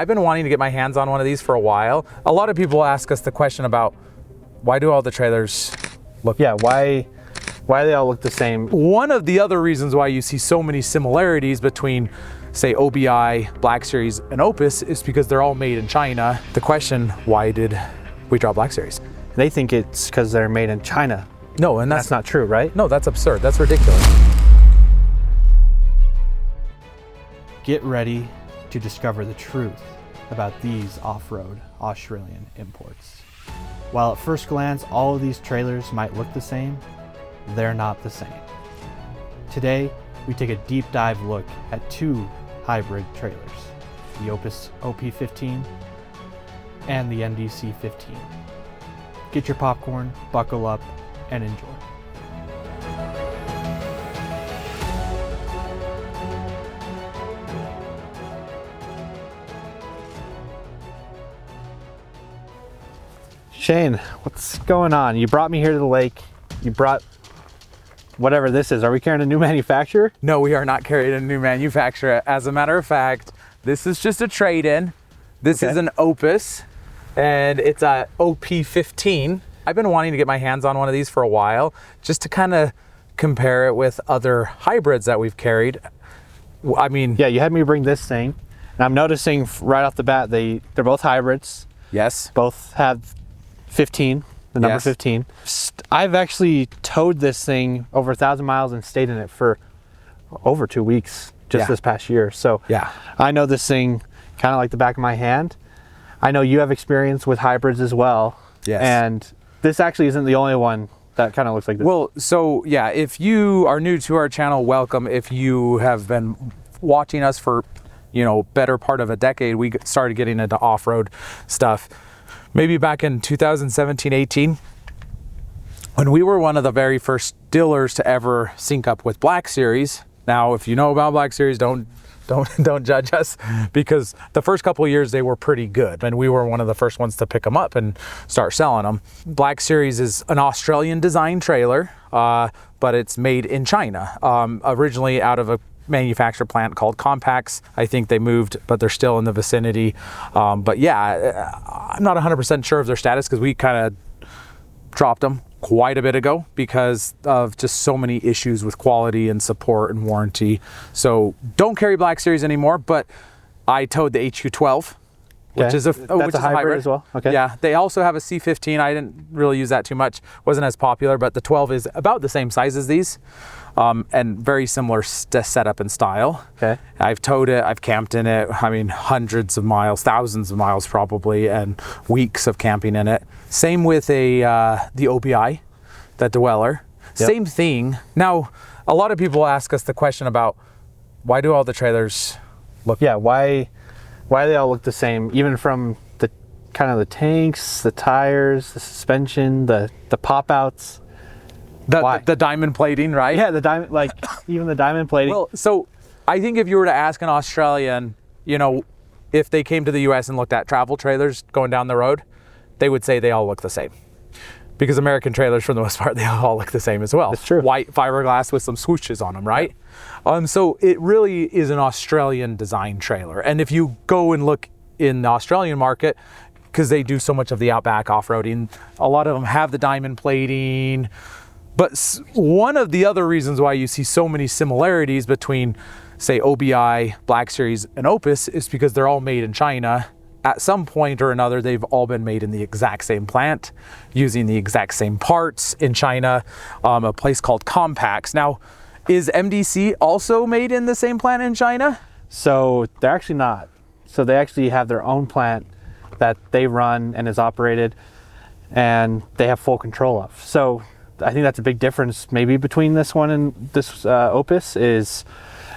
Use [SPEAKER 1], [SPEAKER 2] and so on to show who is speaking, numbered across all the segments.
[SPEAKER 1] I've been wanting to get my hands on one of these for a while. A lot of people ask us the question about why do all the trailers look...
[SPEAKER 2] Yeah, why do they all look the same?
[SPEAKER 1] One of the other reasons why you see so many similarities between, say, OBI, Black Series, and Opus is because they're all made in China. The question, why did we draw Black Series?
[SPEAKER 2] They think it's because they're made in China.
[SPEAKER 1] No, and
[SPEAKER 2] That's not true, right?
[SPEAKER 1] No, that's absurd. That's ridiculous.
[SPEAKER 2] Get ready to discover the truth about these off-road Australian imports. While at first glance all of these trailers might look the same, they're not the same. Today, we take a deep dive look at two hybrid trailers, the Opus OP15 and the MDC 15. Get your popcorn, buckle up, and enjoy. Shane, what's going on? You brought me here to the lake. You brought whatever this is. Are we carrying a new manufacturer?
[SPEAKER 1] No, we are not carrying a new manufacturer. As a matter of fact, this is just a trade-in. This is an Opus, and it's a OP15. I've been wanting to get my hands on one of these for a while, just to kind of compare it with other hybrids that we've carried. I mean...
[SPEAKER 2] Yeah, you had me bring this thing, and I'm noticing right off the bat, they're both hybrids.
[SPEAKER 1] Yes.
[SPEAKER 2] Both have 15, the number 15. I've actually towed this thing over 1,000 miles and stayed in it for over 2 weeks just this past year. So
[SPEAKER 1] yeah,
[SPEAKER 2] I know this thing kind of like the back of my hand. I know you have experience with hybrids as well.
[SPEAKER 1] Yes.
[SPEAKER 2] And this actually isn't the only one that kind of looks like this.
[SPEAKER 1] Well, so yeah, if you are new to our channel, welcome. If you have been watching us for, you know, better part of a decade, we started getting into off-road stuff maybe back in 2017, 18, when we were one of the very first dealers to ever sync up with Black Series. Now, if you know about Black Series, don't judge us, because the first couple of years they were pretty good, and we were one of the first ones to pick them up and start selling them. Black Series is an Australian design trailer, but it's made in China, originally out of a manufacturer plant called Compax. I think they moved, but they're still in the vicinity. But yeah, I'm not 100% sure of their status, because we kind of dropped them quite a bit ago because of just so many issues with quality and support and warranty. So don't carry Black Series anymore, but I towed the HQ12, which is a hybrid
[SPEAKER 2] as well. Okay.
[SPEAKER 1] Yeah, they also have a C15. I didn't really use that too much. Wasn't as popular, but the 12 is about the same size as these, and very similar setup and style. Okay. I've towed it. I've camped in it. I mean, hundreds of miles, thousands of miles probably, and weeks of camping in it. Same with the OBI, the Dweller. Yep. Same thing. Now, a lot of people ask us the question about why do all the trailers look...
[SPEAKER 2] Yeah, why do they all look the same, even from the kind of the tanks, the tires, the suspension, the pop-outs?
[SPEAKER 1] The diamond plating, right?
[SPEAKER 2] Yeah, the diamond, like even the diamond plating.
[SPEAKER 1] Well, so I think if you were to ask an Australian, you know, if they came to the US and looked at travel trailers going down the road, they would say they all look the same. Because American trailers, for the most part, they all look the same as well.
[SPEAKER 2] That's true.
[SPEAKER 1] White fiberglass with some swooshes on them, right? Yeah. So it really is an Australian design trailer. And if you go and look in the Australian market, because they do so much of the outback off-roading, a lot of them have the diamond plating. But one of the other reasons why you see so many similarities between, say, OBI, Black Series, and Opus is because they're all made in China. At some point or another, they've all been made in the exact same plant, using the exact same parts in China, a place called Compax. Now, is MDC also made in the same plant in China?
[SPEAKER 2] So they're actually not. So they actually have their own plant that they run and is operated, and they have full control of. So I think that's a big difference maybe between this one and this Opus is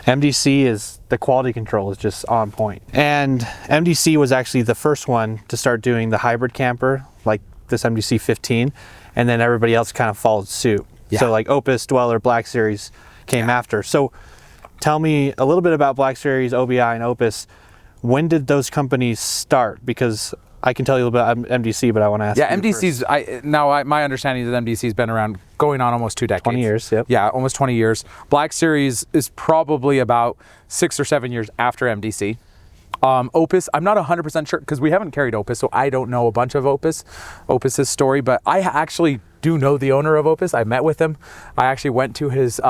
[SPEAKER 2] MDC is the quality control is just on point. And MDC was actually the first one to start doing the hybrid camper, like this MDC 15, and then everybody else kind of followed suit. Yeah. So like Opus, Dweller, Black Series came after. So tell me a little bit about Black Series, OBI, and Opus. When did those companies start? Because I can tell you about MDC, but I want to ask you
[SPEAKER 1] MDC's, my understanding is that MDC's been around going on almost 2 decades.
[SPEAKER 2] 20 years, yep.
[SPEAKER 1] Yeah, almost 20 years. Black Series is probably about 6 or 7 years after MDC. Opus, I'm not 100% sure because we haven't carried Opus, so I don't know a bunch of Opus's story, but I actually do know the owner of Opus. I met with him. I actually went to his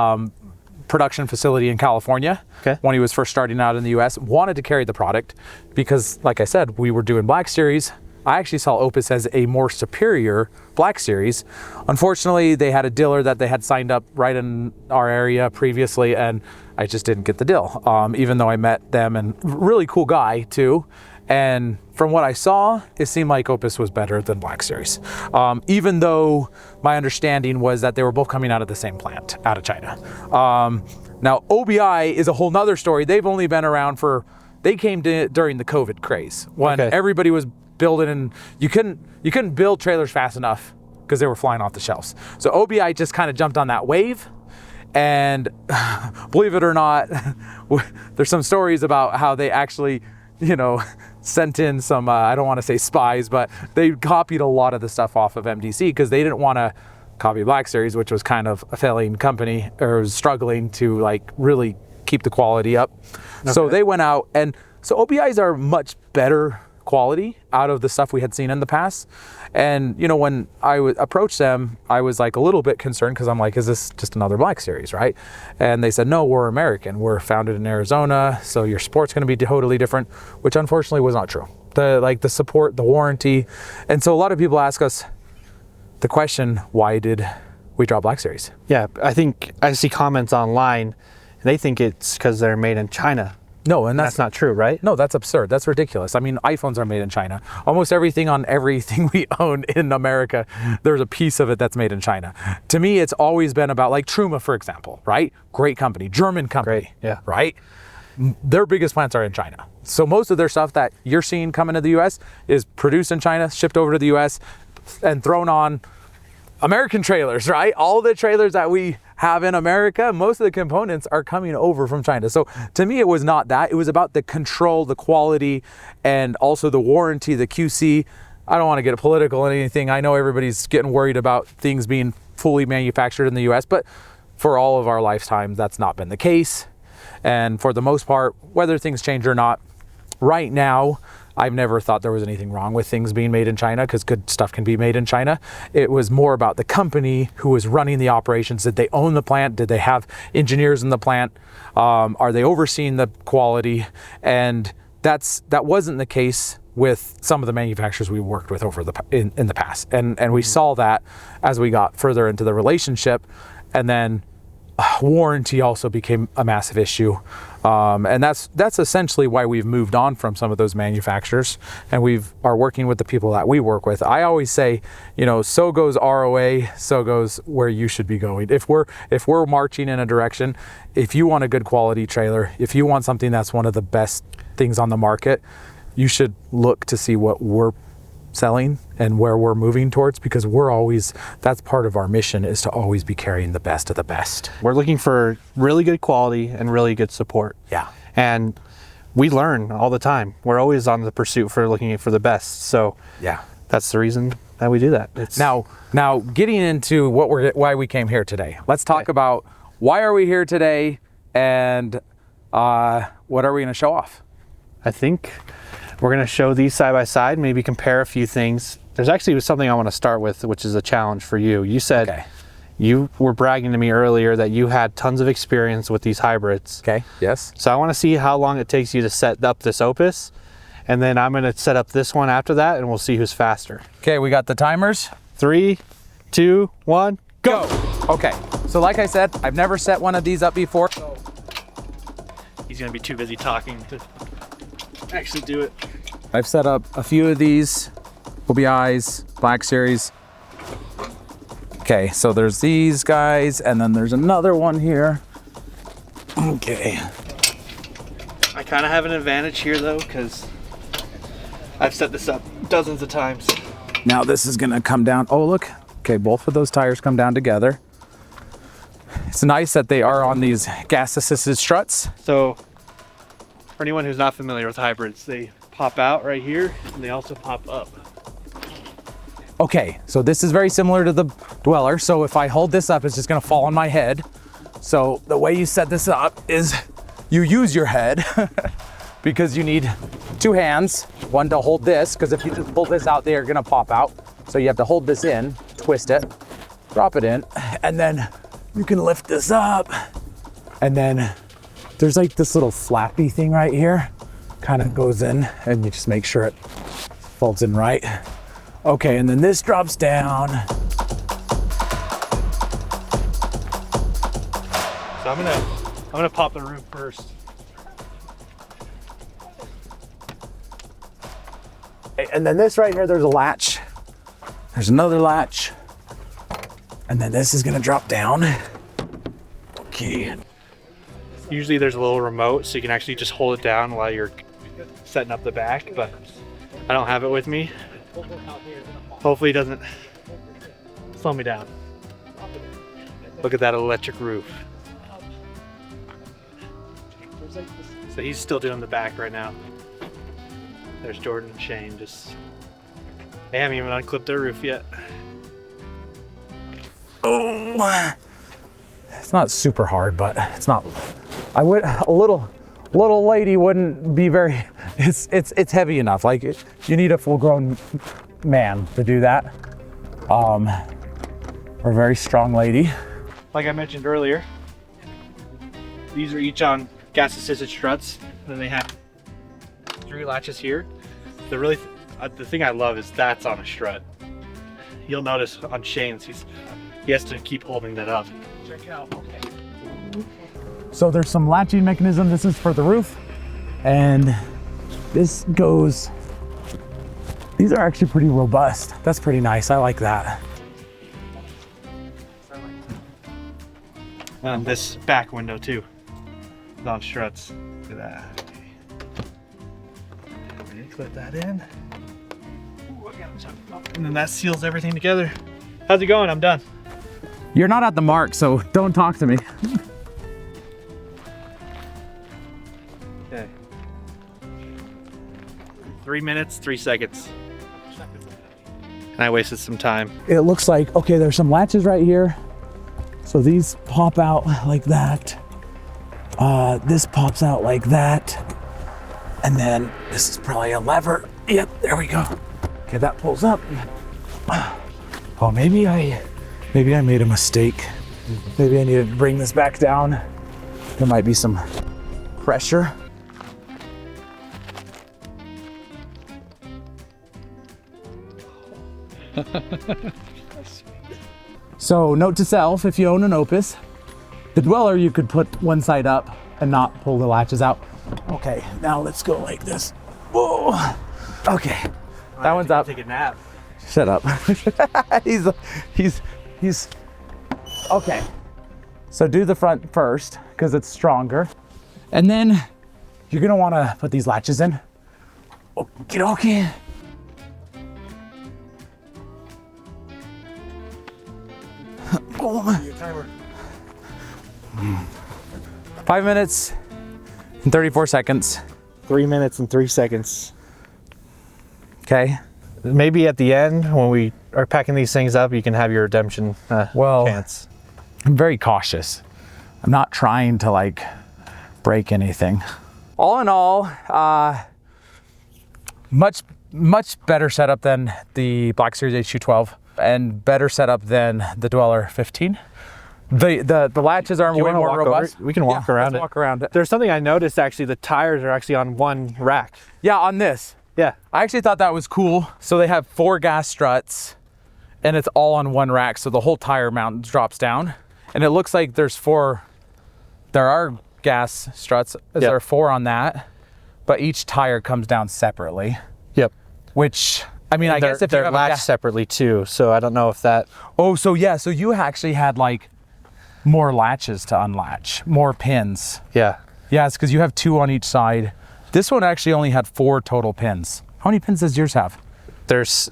[SPEAKER 1] production facility in California when he was first starting out in the US, wanted to carry the product because, like I said, we were doing Black Series. I actually saw Opus as a more superior Black Series. Unfortunately, they had a dealer that they had signed up right in our area previously, and I just didn't get the deal, even though I met them, and really cool guy too. And from what I saw, it seemed like Opus was better than Black Series. Even though my understanding was that they were both coming out of the same plant, out of China. Now, OBI is a whole nother story. They've only been around they came during the COVID craze when everybody was building, and you couldn't build trailers fast enough because they were flying off the shelves. So OBI just kind of jumped on that wave. And believe it or not, there's some stories about how they actually, sent in some, I don't want to say spies, but they copied a lot of the stuff off of MDC because they didn't want to copy Black Series, which was kind of a failing company or was struggling to really keep the quality up. So they went out, and so OBIs are much better quality out of the stuff we had seen in the past. And when I approached them, I was like a little bit concerned because I'm like, is this just another Black Series, right? And they said, no, we're American. We're founded in Arizona, so your support's going to be totally different, which unfortunately was not true. The support, the warranty. And so a lot of people ask us the question, why did we drop Black Series?
[SPEAKER 2] Yeah, I think I see comments online, and they think it's because they're made in China.
[SPEAKER 1] No, and that's
[SPEAKER 2] not true, right?
[SPEAKER 1] No, that's absurd. That's ridiculous. I mean, iPhones are made in China. Almost everything on everything we own in America, there's a piece of it that's made in China. To me, it's always been about, like Truma, for example, right? Great company, German company, right? Their biggest plants are in China. So most of their stuff that you're seeing coming to the US is produced in China, shipped over to the US, and thrown on American trailers, right? All the trailers that we have in America, most of the components are coming over from China. So to me, it was not that. It was about the control, the quality, and also the warranty, the QC. I don't want to get political or anything. I know everybody's getting worried about things being fully manufactured in the US, but for all of our lifetime, that's not been the case. And for the most part, whether things change or not, right now, I've never thought there was anything wrong with things being made in China because good stuff can be made in China. It was more about the company who was running the operations. Did they own the plant? Did they have engineers in the plant? Are they overseeing the quality? And that wasn't the case with some of the manufacturers we worked with in the past. And we saw that as we got further into the relationship. And then warranty also became a massive issue. And that's essentially why we've moved on from some of those manufacturers, and are working with the people that we work with. I always say, so goes ROA, so goes where you should be going. If we're marching in a direction, if you want a good quality trailer, if you want something that's one of the best things on the market, you should look to see what we're selling and where we're moving towards, because that's part of our mission, is to always be carrying the best of the best.
[SPEAKER 2] We're looking for really good quality and really good support.
[SPEAKER 1] Yeah.
[SPEAKER 2] And we learn all the time. We're always on the pursuit for looking for the best. So
[SPEAKER 1] yeah,
[SPEAKER 2] that's the reason that we do that.
[SPEAKER 1] Now getting into why we came here today. Let's talk about why are we here today, and what are we going to show off?
[SPEAKER 2] I think we're going to show these side by side, maybe compare a few things. There's actually something I want to start with, which is a challenge for you. You said you were bragging to me earlier that you had tons of experience with these hybrids.
[SPEAKER 1] Okay, yes.
[SPEAKER 2] So I want to see how long it takes you to set up this Opus, and then I'm going to set up this one after that, and we'll see who's faster.
[SPEAKER 1] Okay, we got the timers.
[SPEAKER 2] 3, 2, 1, go!
[SPEAKER 1] Okay, so like I said, I've never set one of these up before.
[SPEAKER 2] He's going to be too busy talking to actually do it.
[SPEAKER 1] I've set up a few of these OBIs, Black Series. Okay, so there's these guys, and then there's another one here. Okay.
[SPEAKER 2] I kind of have an advantage here though, because I've set this up dozens of times.
[SPEAKER 1] Now this is gonna come down. Oh, look. Okay, both of those tires come down together. It's nice that they are on these gas-assisted struts.
[SPEAKER 2] So, for anyone who's not familiar with hybrids, they pop out right here, and they also pop up.
[SPEAKER 1] Okay, so this is very similar to the Dweller. So if I hold this up, it's just gonna fall on my head. So the way you set this up is you use your head because you need 2 hands, one to hold this, because if you just pull this out, they are gonna pop out. So you have to hold this in, twist it, drop it in, and then you can lift this up. And then there's like this little flappy thing right here, kind of goes in, and you just make sure it folds in right. Okay, and then this drops down.
[SPEAKER 2] So I'm gonna pop the roof first.
[SPEAKER 1] And then this right here, there's a latch. There's another latch. And then this is gonna drop down. Okay.
[SPEAKER 2] Usually there's a little remote so you can actually just hold it down while you're setting up the back, but I don't have it with me. Hopefully it doesn't slow me down. Look at that electric roof. So he's still doing the back right now. There's Jordan and Shane they haven't even unclipped their roof yet.
[SPEAKER 1] Oh, it's not super hard, but it's not. A little lady wouldn't be very. It's heavy enough. Like you need a full-grown man to do that. Or a very strong lady.
[SPEAKER 2] Like I mentioned earlier, these are each on gas-assisted struts. Then they have 3 latches here. The thing I love is that's on a strut. You'll notice on Shane's, he has to keep holding that up. Check out. Okay.
[SPEAKER 1] So there's some latching mechanism. This is for the roof, and this goes. These are actually pretty robust. That's pretty nice. I like that.
[SPEAKER 2] And this back window too is on struts. Look at that. Okay, clip that in. And then that seals everything together. How's it going? I'm done.
[SPEAKER 1] You're not at the mark, so don't talk to me.
[SPEAKER 2] Okay. 3 minutes, 3 seconds. And I wasted some time.
[SPEAKER 1] It looks like, okay, there's some latches right here. So these pop out like that. This pops out like that. And then this is probably a lever. Yep, there we go. Okay, that pulls up. Oh, maybe I made a mistake. Maybe I needed to bring this back down. There might be some pressure. So note to self, if you own an Opus, the Dweller you could put one side up and not pull the latches out. Okay, now let's go like this. Whoa. Okay, that one's up.
[SPEAKER 2] Take a nap.
[SPEAKER 1] Shut up. he's okay. So do the front first because it's stronger. And then you're gonna wanna put these latches in. Okie dokie.
[SPEAKER 2] Your timer.
[SPEAKER 1] 5 minutes and 34 seconds.
[SPEAKER 2] 3 minutes and 3 seconds.
[SPEAKER 1] Okay.
[SPEAKER 2] Maybe at the end when we are packing these things up, you can have your redemption chance.
[SPEAKER 1] I'm very cautious. I'm not trying to like break anything. All in all, much better setup than the Black Series H212 and better setup than the Dweller 15. The latches are way more robust.
[SPEAKER 2] We can walk around it.
[SPEAKER 1] Walk around it.
[SPEAKER 2] There's something I noticed actually, the tires are actually on one rack.
[SPEAKER 1] Yeah, on this.
[SPEAKER 2] Yeah.
[SPEAKER 1] I actually thought that was cool. So they have 4 gas struts and it's all on one rack. So the whole tire mount drops down and it looks like there are gas struts. There are 4 on that, but each tire comes down separately.
[SPEAKER 2] Yep.
[SPEAKER 1] Which, I mean, I guess if
[SPEAKER 2] they're latched separately too. So I don't know if that.
[SPEAKER 1] Oh, so yeah. So you actually had like more latches to unlatch, more pins.
[SPEAKER 2] Yeah.
[SPEAKER 1] Yeah, it's because you have 2 on each side. This one actually only had 4 total pins. How many pins does yours have?
[SPEAKER 2] There's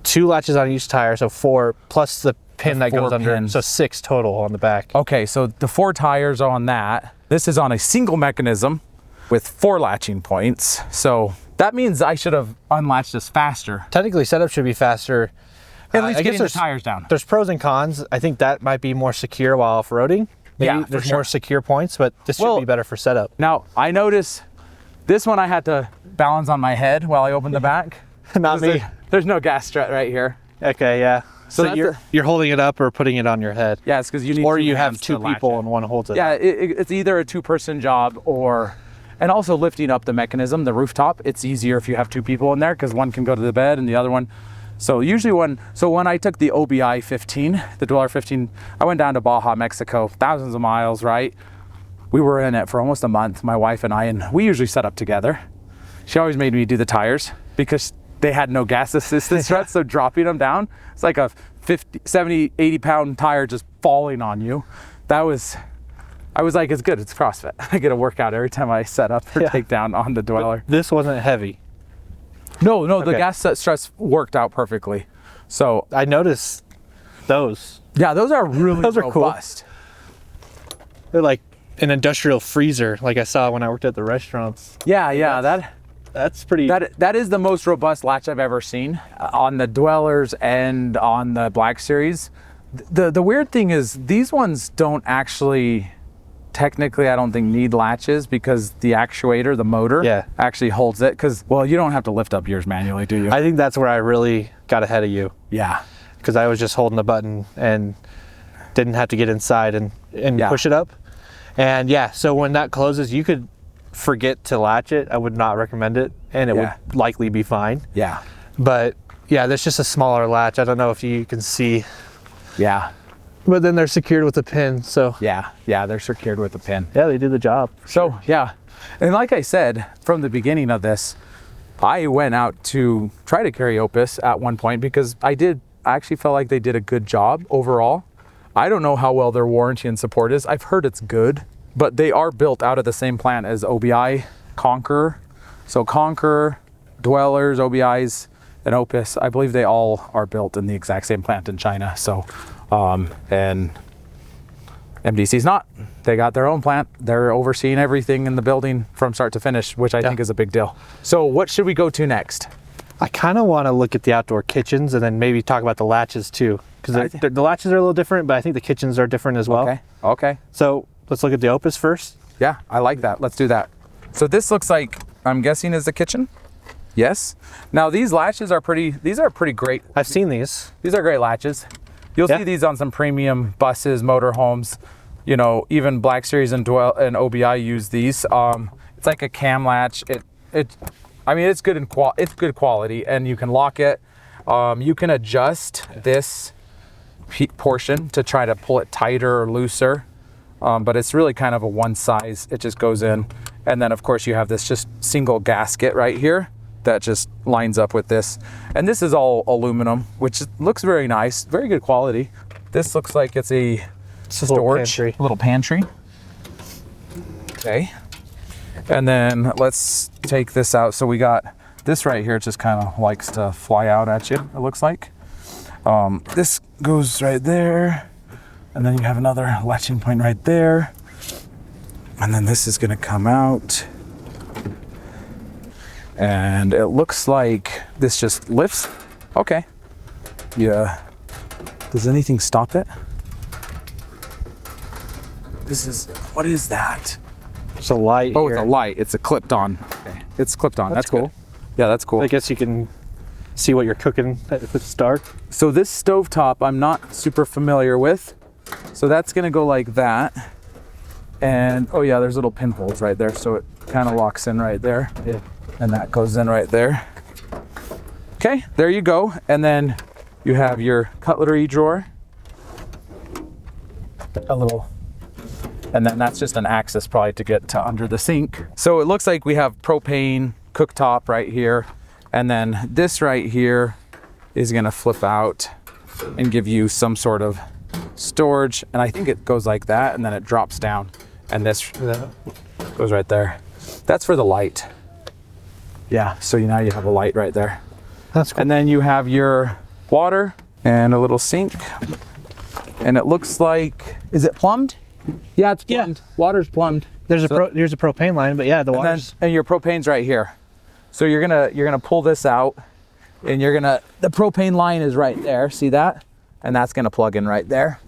[SPEAKER 2] 2 latches on each tire, so 4 plus the pin that goes under,
[SPEAKER 1] pins.
[SPEAKER 2] so 6 total on the back.
[SPEAKER 1] Okay, so the 4 tires are on that. This is on a single mechanism with 4 latching points. So that means I should have unlatched this faster.
[SPEAKER 2] Technically, setup should be faster.
[SPEAKER 1] At least
[SPEAKER 2] I guess
[SPEAKER 1] getting the tires down.
[SPEAKER 2] There's pros and cons. I think that might be more secure while off-roading. Maybe
[SPEAKER 1] Yeah,
[SPEAKER 2] there's
[SPEAKER 1] for sure.
[SPEAKER 2] more secure points, but this should be better for setup.
[SPEAKER 1] Now, I notice This one I had to balance on my head while I opened the back.
[SPEAKER 2] Not me.
[SPEAKER 1] There's no gas strut right here.
[SPEAKER 2] Okay, yeah.
[SPEAKER 1] So
[SPEAKER 2] So
[SPEAKER 1] that's
[SPEAKER 2] you're holding it up or putting it on your head,
[SPEAKER 1] Yeah, it's because you need
[SPEAKER 2] or
[SPEAKER 1] two
[SPEAKER 2] you have
[SPEAKER 1] hands
[SPEAKER 2] two
[SPEAKER 1] to latch
[SPEAKER 2] people
[SPEAKER 1] it.
[SPEAKER 2] and one holds it.
[SPEAKER 1] Yeah, it's either a two-person job and also lifting up the mechanism, the rooftop. It's easier if you have two people in there because one can go to the bed and the other one. So usually when I took the OBI 15, the Dweller 15, I went down to Baja, Mexico, thousands of miles, right? We were in it for almost a month, my wife and I, and we usually set up together. She always made me do the tires because they had no gas assistance struts, so dropping them down, it's like a 50, 70, 80 pound tire just falling on you. I was like, it's good, it's CrossFit. I get a workout every time I set up or take down on the Dweller.
[SPEAKER 2] This wasn't heavy.
[SPEAKER 1] No, the
[SPEAKER 2] Okay.
[SPEAKER 1] gas struts worked out perfectly. So
[SPEAKER 2] I noticed those.
[SPEAKER 1] yeah, those are really
[SPEAKER 2] Those are cool.
[SPEAKER 1] robust.
[SPEAKER 2] They're like an industrial freezer, like I saw when I worked at the restaurants.
[SPEAKER 1] Yeah,
[SPEAKER 2] That's pretty.
[SPEAKER 1] that is the most robust latch I've ever seen on the Dwellers and on the Black Series. The weird thing is these ones don't actually technically, I don't think, need latches because the actuator, the motor, actually holds it. Because, well, you don't have to lift up yours manually, do you?
[SPEAKER 2] I think that's where I really got ahead of you,
[SPEAKER 1] Yeah.
[SPEAKER 2] because I was just holding the button and didn't have to get inside and push it up. And yeah, so when that closes, you could forget to latch it. I would not recommend it, and it would likely be fine.
[SPEAKER 1] Yeah.
[SPEAKER 2] But yeah, there's just a smaller latch. I don't know if you can see,
[SPEAKER 1] Yeah.
[SPEAKER 2] but then they're secured with a pin. So
[SPEAKER 1] Yeah. They're secured with a pin.
[SPEAKER 2] yeah, they do the job.
[SPEAKER 1] So yeah, and like I said from the beginning of this, I went out to try to carry Opus at one point because I actually felt like they did a good job overall. I don't know how well their warranty and support is. I've heard it's good, but they are built out of the same plant as OBI, Conqueror. So Conqueror, Dwellers, OBIs, and Opus, I believe they all are built in the exact same plant in China. So, and MDC's not. They got their own plant. They're overseeing everything in the building from start to finish, which I think is a big deal. So what should we go to next?
[SPEAKER 2] I kind of want to look at the outdoor kitchens and then maybe talk about the latches too, because the latches are a little different, but I think the kitchens are different as well.
[SPEAKER 1] Okay.
[SPEAKER 2] So let's look at the Opus first.
[SPEAKER 1] Yeah, I like that. Let's do that. So this looks like, I'm guessing, is the kitchen. Yes. Now these latches are pretty great.
[SPEAKER 2] I've seen these.
[SPEAKER 1] These are great latches. You'll see these on some premium buses, motorhomes. You know, even Black Series and OBI use these. It's like a cam latch. I mean, it's good it's good quality, and you can lock it. You can adjust this portion to try to pull it tighter or looser, but it's really kind of a one size. It just goes in, and then of course you have this just single gasket right here that just lines up with this, and this is all aluminum, which looks very nice, very good quality. This looks like it's a storage, little pantry. Okay. And then let's take this out. So we got this right here. It just kind of likes to fly out at you, it looks like. This goes right there. And then you have another latching point right there. And then this is going to come out. And it looks like this just lifts. Okay. Yeah. Does anything stop it? What is that?
[SPEAKER 2] It's a light.
[SPEAKER 1] Oh,
[SPEAKER 2] here.
[SPEAKER 1] it's a light. It's a clipped on. Okay. It's clipped on. That's cool. Good. Yeah, that's cool.
[SPEAKER 2] I guess you can see what you're cooking if it's dark.
[SPEAKER 1] So this stovetop I'm not super familiar with. So that's gonna go like that. And oh yeah, there's little pinholes right there. So it kind of locks in right there.
[SPEAKER 2] Yeah.
[SPEAKER 1] And that goes in right there. Okay, there you go. And then you have your cutlery drawer. And then that's just an access probably to get to under the sink. So it looks like we have propane cooktop right here. And then this right here is gonna flip out and give you some sort of storage. And I think it goes like that and then it drops down. And this goes right there. That's for the light. Yeah, so now you have a light right there.
[SPEAKER 2] That's cool.
[SPEAKER 1] And then you have your water and a little sink. And it looks like, is it plumbed? Yeah, it's plumbed. Yeah. Water's plumbed.
[SPEAKER 2] There's a propane line, but yeah, the water's...
[SPEAKER 1] And your propane's right here. So you're gonna pull this out, and the propane line is right there. See that? And that's gonna plug in right there.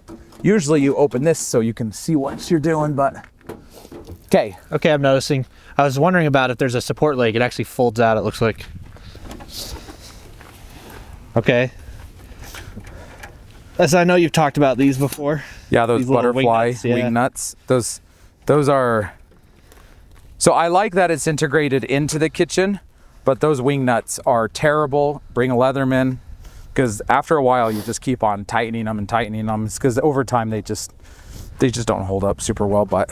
[SPEAKER 1] Usually you open this so you can see what you're doing, but okay.
[SPEAKER 2] Okay, I'm noticing I was wondering about if there's a support leg. It actually folds out, it looks like. Okay. As I know you've talked about these before.
[SPEAKER 1] Yeah, those
[SPEAKER 2] These little
[SPEAKER 1] butterfly
[SPEAKER 2] wing nuts, yeah.
[SPEAKER 1] wing nuts. Those are. So I like that it's integrated into the kitchen, but those wing nuts are terrible. Bring a Leatherman, because after a while you just keep on tightening them and tightening them. It's because over time they just don't hold up super well. But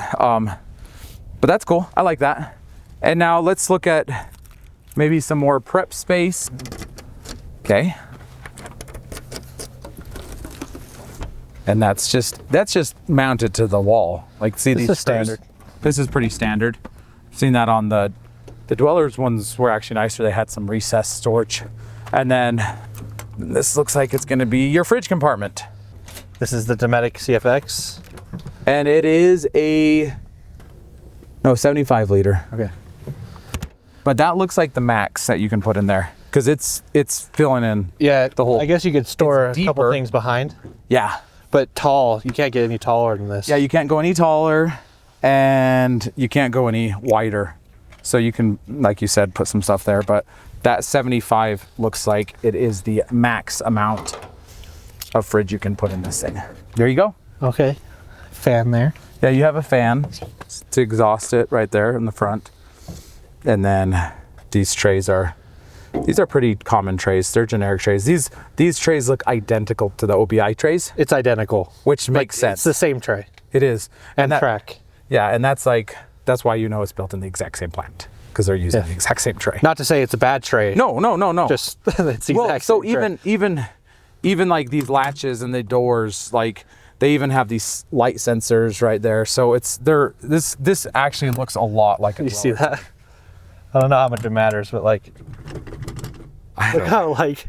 [SPEAKER 1] that's cool. I like that. And now let's look at maybe some more prep space. Okay. And that's just mounted to the wall. Like, see,
[SPEAKER 2] This
[SPEAKER 1] these
[SPEAKER 2] is standard.
[SPEAKER 1] This is pretty standard. I've seen that on the Dwellers ones were actually nicer. They had some recessed storage. And then this looks like it's going to be your fridge compartment.
[SPEAKER 2] This is the Dometic CFX.
[SPEAKER 1] And it is 75 liter.
[SPEAKER 2] Okay.
[SPEAKER 1] But that looks like the max that you can put in there, because it's filling in.
[SPEAKER 2] Yeah,
[SPEAKER 1] the whole.
[SPEAKER 2] I guess you could store a
[SPEAKER 1] It's
[SPEAKER 2] couple
[SPEAKER 1] deeper.
[SPEAKER 2] things behind,
[SPEAKER 1] Yeah.
[SPEAKER 2] but tall, you can't get any taller than this.
[SPEAKER 1] Yeah, you can't go any taller, and you can't go any wider. So you can, like you said, put some stuff there. But that 75 looks like it is the max amount of fridge you can put in this thing. There you go.
[SPEAKER 2] Okay. Fan there.
[SPEAKER 1] Yeah, you have a fan to exhaust it right there in the front. And then these trays are pretty common trays. They're generic trays. These trays look identical to the OBI trays,
[SPEAKER 2] It's identical.
[SPEAKER 1] which makes sense.
[SPEAKER 2] It's the same tray
[SPEAKER 1] It is.
[SPEAKER 2] and
[SPEAKER 1] that,
[SPEAKER 2] track.
[SPEAKER 1] Yeah, and that's why you know it's built in the exact same plant, because they're using
[SPEAKER 2] Yeah.
[SPEAKER 1] the exact same tray.
[SPEAKER 2] Not to say it's a bad tray.
[SPEAKER 1] No.
[SPEAKER 2] Just it's the
[SPEAKER 1] Well,
[SPEAKER 2] exact
[SPEAKER 1] so
[SPEAKER 2] same tray.
[SPEAKER 1] even like these latches and the doors, like they even have these light sensors right there. So this actually looks a lot like a
[SPEAKER 2] You see
[SPEAKER 1] dweller.
[SPEAKER 2] that? I don't know how much it matters, but like,
[SPEAKER 1] I
[SPEAKER 2] look
[SPEAKER 1] don't-
[SPEAKER 2] how like,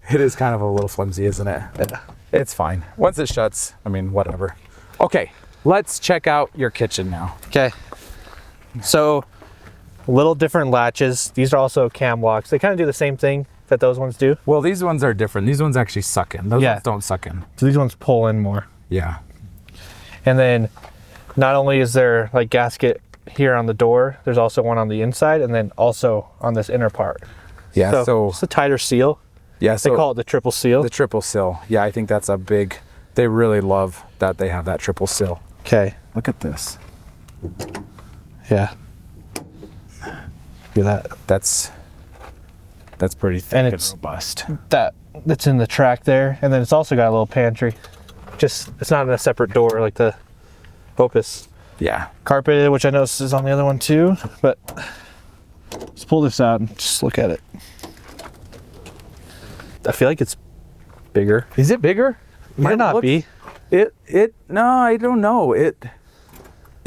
[SPEAKER 1] It is kind of a little flimsy, isn't it? It's fine. Once it shuts, I mean, whatever. Okay, let's check out your kitchen now.
[SPEAKER 2] okay. So, little different latches. These are also cam locks. They kind of do the same thing that those ones do.
[SPEAKER 1] Well, these ones are different. These ones actually suck in. Those
[SPEAKER 2] Yeah.
[SPEAKER 1] ones don't suck in.
[SPEAKER 2] So these ones pull in more.
[SPEAKER 1] Yeah.
[SPEAKER 2] And then, not only is there like gasket here on the door, there's also one on the inside, and then also on this inner part.
[SPEAKER 1] Yeah, so
[SPEAKER 2] it's a tighter seal.
[SPEAKER 1] yeah,
[SPEAKER 2] They
[SPEAKER 1] so
[SPEAKER 2] call it the triple seal.
[SPEAKER 1] the triple sill. Yeah, I think that's a big, they really love that they have that triple sill.
[SPEAKER 2] Okay.
[SPEAKER 1] Look at this.
[SPEAKER 2] Yeah. Look at that.
[SPEAKER 1] That's pretty thick
[SPEAKER 2] And
[SPEAKER 1] and,
[SPEAKER 2] it's-
[SPEAKER 1] robust.
[SPEAKER 2] That's in the track there, and then it's also got a little pantry. Just it's not in a separate door like the Opus.
[SPEAKER 1] Yeah.
[SPEAKER 2] Carpeted, which I noticed is on the other one too. But let's pull this out and just look at it. I feel like it's bigger.
[SPEAKER 1] Is it bigger?
[SPEAKER 2] Might not be.
[SPEAKER 1] No, I don't know. It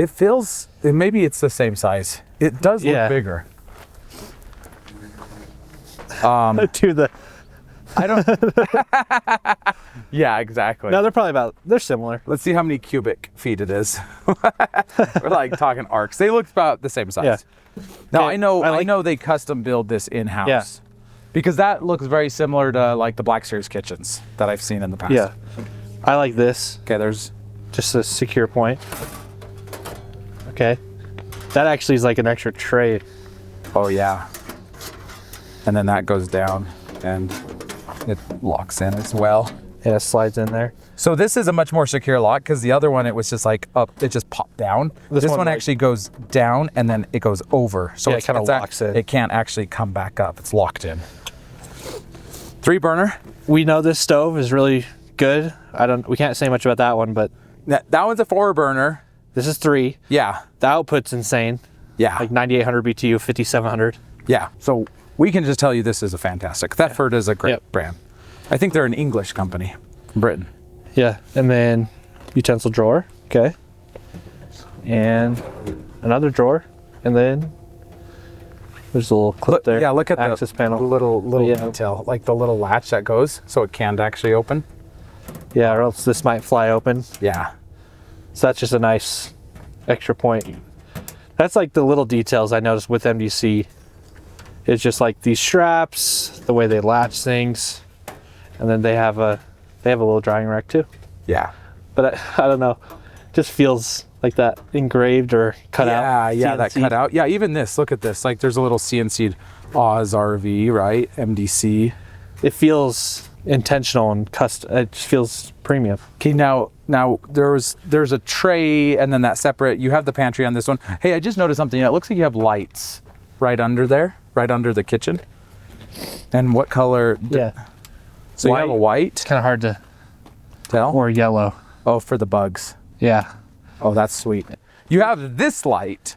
[SPEAKER 1] feels, maybe it's the same size. It does look
[SPEAKER 2] Yeah.
[SPEAKER 1] bigger.
[SPEAKER 2] To the
[SPEAKER 1] I don't. Yeah, exactly.
[SPEAKER 2] no, they're similar.
[SPEAKER 1] Let's see how many cubic feet it is. We're like talking arcs. They look about the same size.
[SPEAKER 2] Yeah.
[SPEAKER 1] Now
[SPEAKER 2] Okay,
[SPEAKER 1] I know
[SPEAKER 2] I like-
[SPEAKER 1] I know they custom build this in-house.
[SPEAKER 2] Yeah.
[SPEAKER 1] Because that looks very similar to like the Black Series kitchens that I've seen in the past.
[SPEAKER 2] Yeah. I like this.
[SPEAKER 1] Okay, there's
[SPEAKER 2] Just a secure point. Okay. That actually is like an extra tray.
[SPEAKER 1] oh yeah. And then that goes down and it locks in as well.
[SPEAKER 2] Yeah, it slides in there.
[SPEAKER 1] So this is a much more secure lock, because the other one, it was just like up, it just popped down. This
[SPEAKER 2] one,
[SPEAKER 1] one
[SPEAKER 2] like-
[SPEAKER 1] actually goes down and then it goes over. So
[SPEAKER 2] Yeah, it
[SPEAKER 1] it's
[SPEAKER 2] kinda
[SPEAKER 1] it's
[SPEAKER 2] locks in.
[SPEAKER 1] It can't actually come back up. It's locked in. 3 burner.
[SPEAKER 2] We know this stove is really good. We can't say much about that one, but
[SPEAKER 1] That one's a 4 burner.
[SPEAKER 2] this is 3.
[SPEAKER 1] Yeah.
[SPEAKER 2] The output's insane.
[SPEAKER 1] Yeah.
[SPEAKER 2] Like 9800 BTU, 5700.
[SPEAKER 1] yeah. So we can just tell you this is a fantastic. Thetford is a great
[SPEAKER 2] Yep.
[SPEAKER 1] brand. I think they're an English company from Britain.
[SPEAKER 2] Yeah, and then utensil drawer. Okay. And another drawer, and then there's a little clip
[SPEAKER 1] Look,
[SPEAKER 2] there.
[SPEAKER 1] yeah, look at
[SPEAKER 2] access
[SPEAKER 1] the
[SPEAKER 2] panel.
[SPEAKER 1] little
[SPEAKER 2] Yeah.
[SPEAKER 1] detail, like the little latch that goes so it can't actually open.
[SPEAKER 2] Yeah, or else this might fly open.
[SPEAKER 1] Yeah.
[SPEAKER 2] So that's just a nice extra point. That's like the little details I noticed with MDC. It's just like these straps, the way they latch things, and then they have a little drying rack too.
[SPEAKER 1] Yeah.
[SPEAKER 2] But I don't know. Just feels like that engraved or cut out.
[SPEAKER 1] Yeah, that
[SPEAKER 2] CNC.
[SPEAKER 1] cut out. Yeah, even this, look at this. Like there's a little CNC Oz RV, right? MDC.
[SPEAKER 2] It feels intentional and custom. It just feels premium.
[SPEAKER 1] Okay, now there's a tray and then that separate. You have the pantry on this one. Hey, I just noticed something. It looks like you have lights right under there, right under the kitchen. And what color?
[SPEAKER 2] Yeah.
[SPEAKER 1] So you have a white.
[SPEAKER 2] Kind of hard to
[SPEAKER 1] Tell.
[SPEAKER 2] or yellow.
[SPEAKER 1] Oh, for the bugs.
[SPEAKER 2] Yeah.
[SPEAKER 1] Oh, that's sweet. You have this light.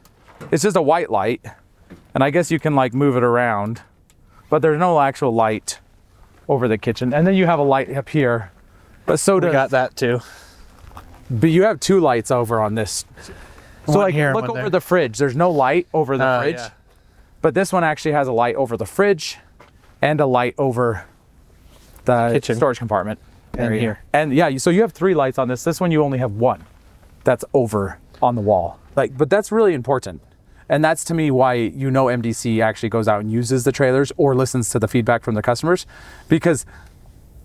[SPEAKER 1] It's just a white light, and I guess you can like move it around, but there's no actual light over the kitchen. And then you have a light up here, but so
[SPEAKER 2] We
[SPEAKER 1] does.
[SPEAKER 2] got that too.
[SPEAKER 1] But you have two lights over on this. So
[SPEAKER 2] One
[SPEAKER 1] like
[SPEAKER 2] here and
[SPEAKER 1] look
[SPEAKER 2] one
[SPEAKER 1] over
[SPEAKER 2] there.
[SPEAKER 1] the fridge. There's no light over the fridge,
[SPEAKER 2] Yeah.
[SPEAKER 1] but this one actually has a light over the fridge and a light over the
[SPEAKER 2] Kitchen.
[SPEAKER 1] storage compartment
[SPEAKER 2] And
[SPEAKER 1] area.
[SPEAKER 2] here.
[SPEAKER 1] And yeah, so you have three lights on this. This one you only have one that's over on the wall. Like, but that's really important. And that's to me why MDC actually goes out and uses the trailers or listens to the feedback from the customers. Because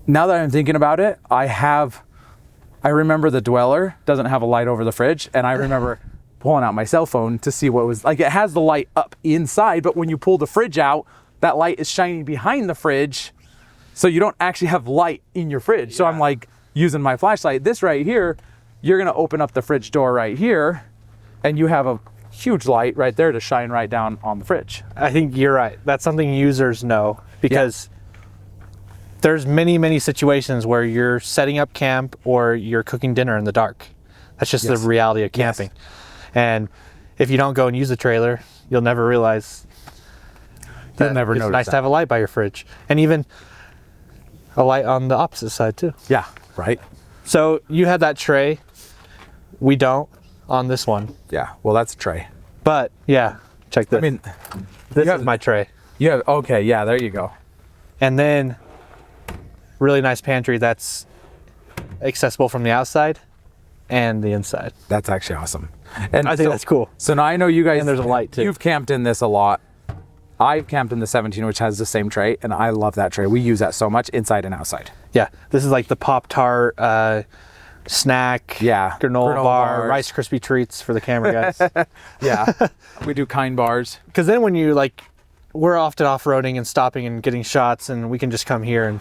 [SPEAKER 1] now that I'm thinking about it, I remember the Dweller doesn't have a light over the fridge, and I remember pulling out my cell phone to see what was like. It has the light up inside, but when you pull the fridge out, that light is shining behind the fridge, so you don't actually have light in your fridge. So I'm like using my flashlight. This right here, you're gonna open up the fridge door right here, and you have a huge light right there to shine right down on the fridge.
[SPEAKER 2] I think you're right. That's something users know because there's many situations where you're setting up camp or you're cooking dinner in the dark. That's just
[SPEAKER 1] Yes.
[SPEAKER 2] the reality of camping. And if you don't go and use the trailer, you'll never realize
[SPEAKER 1] You'll never
[SPEAKER 2] it's
[SPEAKER 1] notice
[SPEAKER 2] nice
[SPEAKER 1] that.
[SPEAKER 2] to have a light by your fridge. And even a light on the opposite side too.
[SPEAKER 1] Yeah, right.
[SPEAKER 2] So you had that tray. We don't on this one.
[SPEAKER 1] Yeah. Well, that's a tray.
[SPEAKER 2] But yeah, check this.
[SPEAKER 1] I mean,
[SPEAKER 2] this
[SPEAKER 1] you have-
[SPEAKER 2] is my tray.
[SPEAKER 1] you have okay. Yeah, there you go.
[SPEAKER 2] And then really nice pantry that's accessible from the outside and the inside.
[SPEAKER 1] That's actually awesome. And
[SPEAKER 2] I think that's cool.
[SPEAKER 1] So now I know you guys.
[SPEAKER 2] And there's a light, too.
[SPEAKER 1] You've camped in this a lot. I've camped in the 17, which has the same tray, and I love that tray. We use that so much inside and outside.
[SPEAKER 2] Yeah, this is like the Pop-Tart snack,
[SPEAKER 1] Yeah,
[SPEAKER 2] granola
[SPEAKER 1] granola
[SPEAKER 2] bar,
[SPEAKER 1] bars.
[SPEAKER 2] Rice Krispie treats for the camera guys.
[SPEAKER 1] Yeah, we do kind bars.
[SPEAKER 2] Because then when you we're often off-roading and stopping and getting shots, and we can just come here and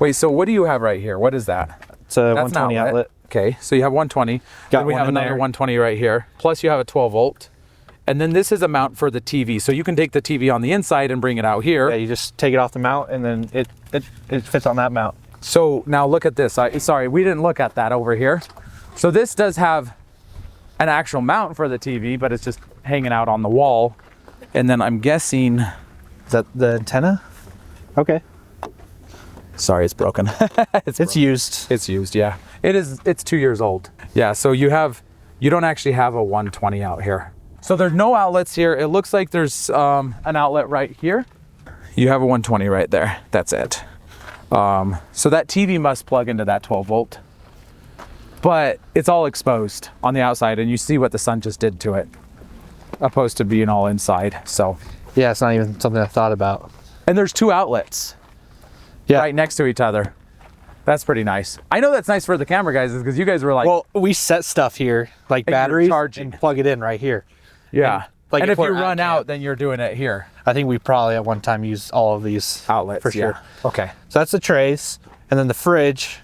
[SPEAKER 1] Wait, so what do you have right here? What is that?
[SPEAKER 2] it's a
[SPEAKER 1] That's an
[SPEAKER 2] 120 outlet.
[SPEAKER 1] Okay, so you have 120.
[SPEAKER 2] Got
[SPEAKER 1] then we
[SPEAKER 2] one
[SPEAKER 1] have
[SPEAKER 2] in
[SPEAKER 1] another
[SPEAKER 2] there.
[SPEAKER 1] 120 right here. Plus you have a 12 volt. And then this is a mount for the TV. So you can take the TV on the inside and bring it out here.
[SPEAKER 2] Yeah, you just take it off the mount, and then it fits on that mount.
[SPEAKER 1] So now look at this. Sorry, we didn't look at that over here. So this does have an actual mount for the TV, but it's just hanging out on the wall. And then I'm guessing,
[SPEAKER 2] Is that the antenna? Okay.
[SPEAKER 1] sorry, it's broken.
[SPEAKER 2] It's used.
[SPEAKER 1] It's used, yeah. It is, it's 2 years old. Yeah, so you don't actually have a 120 out here. So there's no outlets here. It looks like there's an outlet right here. You have a 120 right there. That's it. So that TV must plug into that 12 volt. But it's all exposed on the outside, and you see what the sun just did to it, opposed to being all inside. So,
[SPEAKER 2] Yeah, it's not even something I thought about.
[SPEAKER 1] and there's two outlets
[SPEAKER 2] Yeah.
[SPEAKER 1] right next to each other. That's pretty nice. I know that's nice for the camera guys because you guys were like,
[SPEAKER 2] Well, we set stuff here, like
[SPEAKER 1] And you're
[SPEAKER 2] batteries,
[SPEAKER 1] charging.
[SPEAKER 2] and plug it in right here.
[SPEAKER 1] yeah.
[SPEAKER 2] like
[SPEAKER 1] and
[SPEAKER 2] if
[SPEAKER 1] if you
[SPEAKER 2] we're at
[SPEAKER 1] run
[SPEAKER 2] camp.
[SPEAKER 1] out, then you're doing it here.
[SPEAKER 2] I think we probably at one time used all of these
[SPEAKER 1] Outlets
[SPEAKER 2] for sure.
[SPEAKER 1] Yeah. Okay.
[SPEAKER 2] So that's the trays, and then the fridge.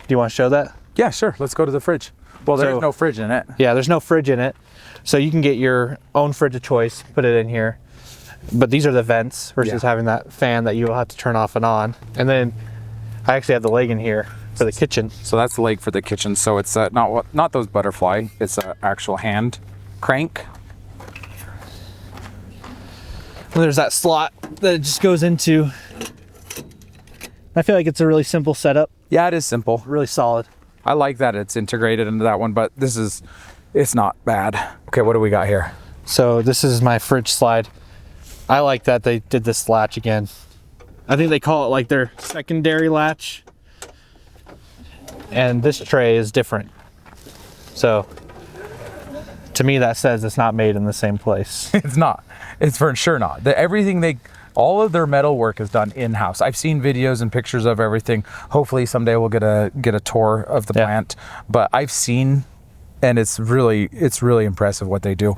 [SPEAKER 2] Do you want to show that?
[SPEAKER 1] Yeah, sure. Let's go to the fridge. Well, there's
[SPEAKER 2] So-
[SPEAKER 1] no fridge in it.
[SPEAKER 2] Yeah, there's no fridge in it, so you can get your own fridge of choice, put it in here. But these are the vents versus
[SPEAKER 1] Yeah.
[SPEAKER 2] having that fan that you'll have to turn off and on. And then I actually have the leg in here for the kitchen.
[SPEAKER 1] So that's the leg for the kitchen. So it's not those butterfly. It's an actual hand crank.
[SPEAKER 2] And there's that slot that it just goes into. I feel like it's a really simple setup,
[SPEAKER 1] Yeah, it is simple.
[SPEAKER 2] really solid.
[SPEAKER 1] I like that it's integrated into that one, but it's not bad. Okay, what do we got here?
[SPEAKER 2] So this is my fridge slide. I like that they did this latch again. I think they call it like their secondary latch. And this tray is different. So to me that says it's not made in the same place.
[SPEAKER 1] It's not. It's for sure not. All of their metal work is done in-house. I've seen videos and pictures of everything. Hopefully someday we'll get a tour of the
[SPEAKER 2] Yeah.
[SPEAKER 1] plant. But I've seen and it's really impressive what they do.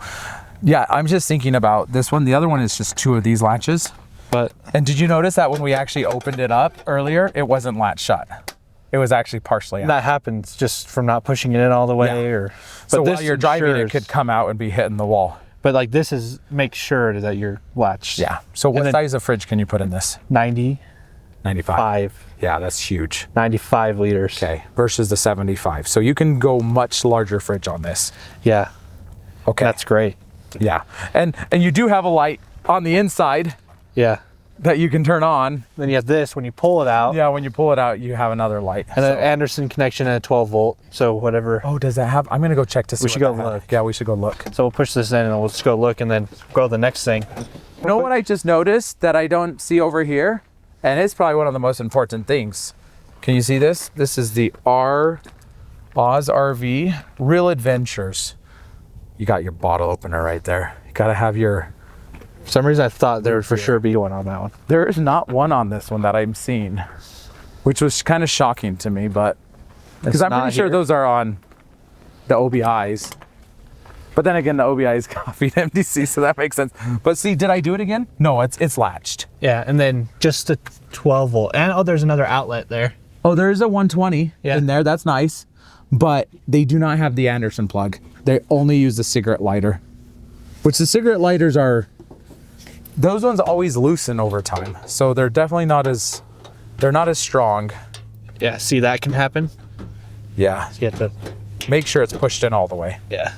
[SPEAKER 1] Yeah, I'm just thinking about this one. The other one is just 2 of these latches.
[SPEAKER 2] But
[SPEAKER 1] And did you notice that when we actually opened it up earlier, it wasn't latched shut? It was actually partially out.
[SPEAKER 2] that happens just from not pushing it in all the way,
[SPEAKER 1] Yeah.
[SPEAKER 2] or.
[SPEAKER 1] So
[SPEAKER 2] But
[SPEAKER 1] while you're driving, it
[SPEAKER 2] ensures-
[SPEAKER 1] could come out and be hitting the wall.
[SPEAKER 2] But like this is make sure that you're latched.
[SPEAKER 1] Yeah. So what
[SPEAKER 2] then-
[SPEAKER 1] size of fridge can you put in this?
[SPEAKER 2] 95,
[SPEAKER 1] 95. Yeah, that's huge.
[SPEAKER 2] 95 liters.
[SPEAKER 1] Okay. Versus the 75. So you can go much larger fridge on this.
[SPEAKER 2] Yeah,
[SPEAKER 1] Okay.
[SPEAKER 2] that's great.
[SPEAKER 1] Yeah. And you do have a light on the inside
[SPEAKER 2] Yeah.
[SPEAKER 1] that you can turn on.
[SPEAKER 2] Then you have this when you pull it out,
[SPEAKER 1] Yeah, when you pull it out, you have another light.
[SPEAKER 2] and
[SPEAKER 1] So-
[SPEAKER 2] an Anderson connection and a 12 volt. So whatever.
[SPEAKER 1] Oh, does that have? I'm gonna go check to see.
[SPEAKER 2] We should
[SPEAKER 1] what
[SPEAKER 2] go
[SPEAKER 1] that had.
[SPEAKER 2] look.
[SPEAKER 1] Yeah, we should go look.
[SPEAKER 2] So we'll push this in and we'll just go look and then go to the next thing.
[SPEAKER 1] You know what I just noticed that I don't see over here, and it's probably one of the most important things. Can you see this? This is the Oz RV Real Adventures. You got your bottle opener right there. You gotta have your.
[SPEAKER 2] For some reason, I thought there would for sure be one on that one.
[SPEAKER 1] There is not one on this one that I'm seeing, which was kind of shocking to me, but because I'm
[SPEAKER 2] not
[SPEAKER 1] pretty sure
[SPEAKER 2] here.
[SPEAKER 1] those are on the OBIs. But then again, the OBI is copied MDC, so that makes sense. But see, did I do it again? No, it's latched.
[SPEAKER 2] Yeah, and then just a 12 volt. And oh, there's another outlet there.
[SPEAKER 1] Oh, there is a 120
[SPEAKER 2] Yeah.
[SPEAKER 1] in there. That's nice. But they do not have the Anderson plug. They only use the cigarette lighter, which the cigarette lighters are, those ones always loosen over time. So they're definitely they're not as strong.
[SPEAKER 2] Yeah, see that can happen.
[SPEAKER 1] Yeah.
[SPEAKER 2] You have to.
[SPEAKER 1] Make sure it's pushed in all the way.
[SPEAKER 2] Yeah.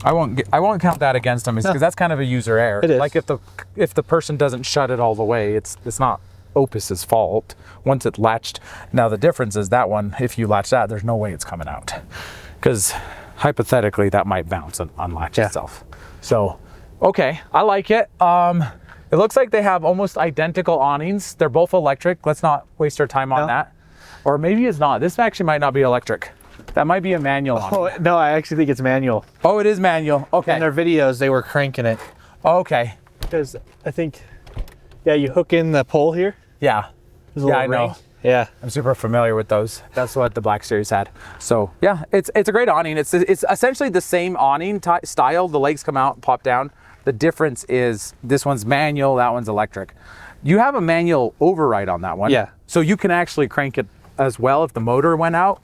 [SPEAKER 1] I won't count that against them because that's kind of a user error.
[SPEAKER 2] It is.
[SPEAKER 1] Like if the person doesn't shut it all the way, it's not Opus's fault once it's latched. Now the difference is that one, if you latch that, there's no way it's coming out, because hypothetically that might bounce and unlatch itself. So, okay, I like it. It looks like they have almost identical awnings. They're both electric. Let's not waste our time on that. Or maybe it's not. This actually might not be electric. That might be a manual awning.
[SPEAKER 2] Oh, no, I actually think it's manual.
[SPEAKER 1] Oh, it is manual. Okay.
[SPEAKER 2] In their videos, they were cranking it.
[SPEAKER 1] Okay.
[SPEAKER 2] Because I think, yeah, you hook in the pole here.
[SPEAKER 1] Yeah.
[SPEAKER 2] There's a
[SPEAKER 1] Yeah,
[SPEAKER 2] little
[SPEAKER 1] I know.
[SPEAKER 2] ring. Yeah.
[SPEAKER 1] I'm super familiar with those. That's what the Black Series had. So yeah, it's a great awning. It's essentially the same awning style. The legs come out, pop down. The difference is this one's manual, that one's electric. You have a manual override on that one.
[SPEAKER 2] Yeah.
[SPEAKER 1] So you can actually crank it as well if the motor went out.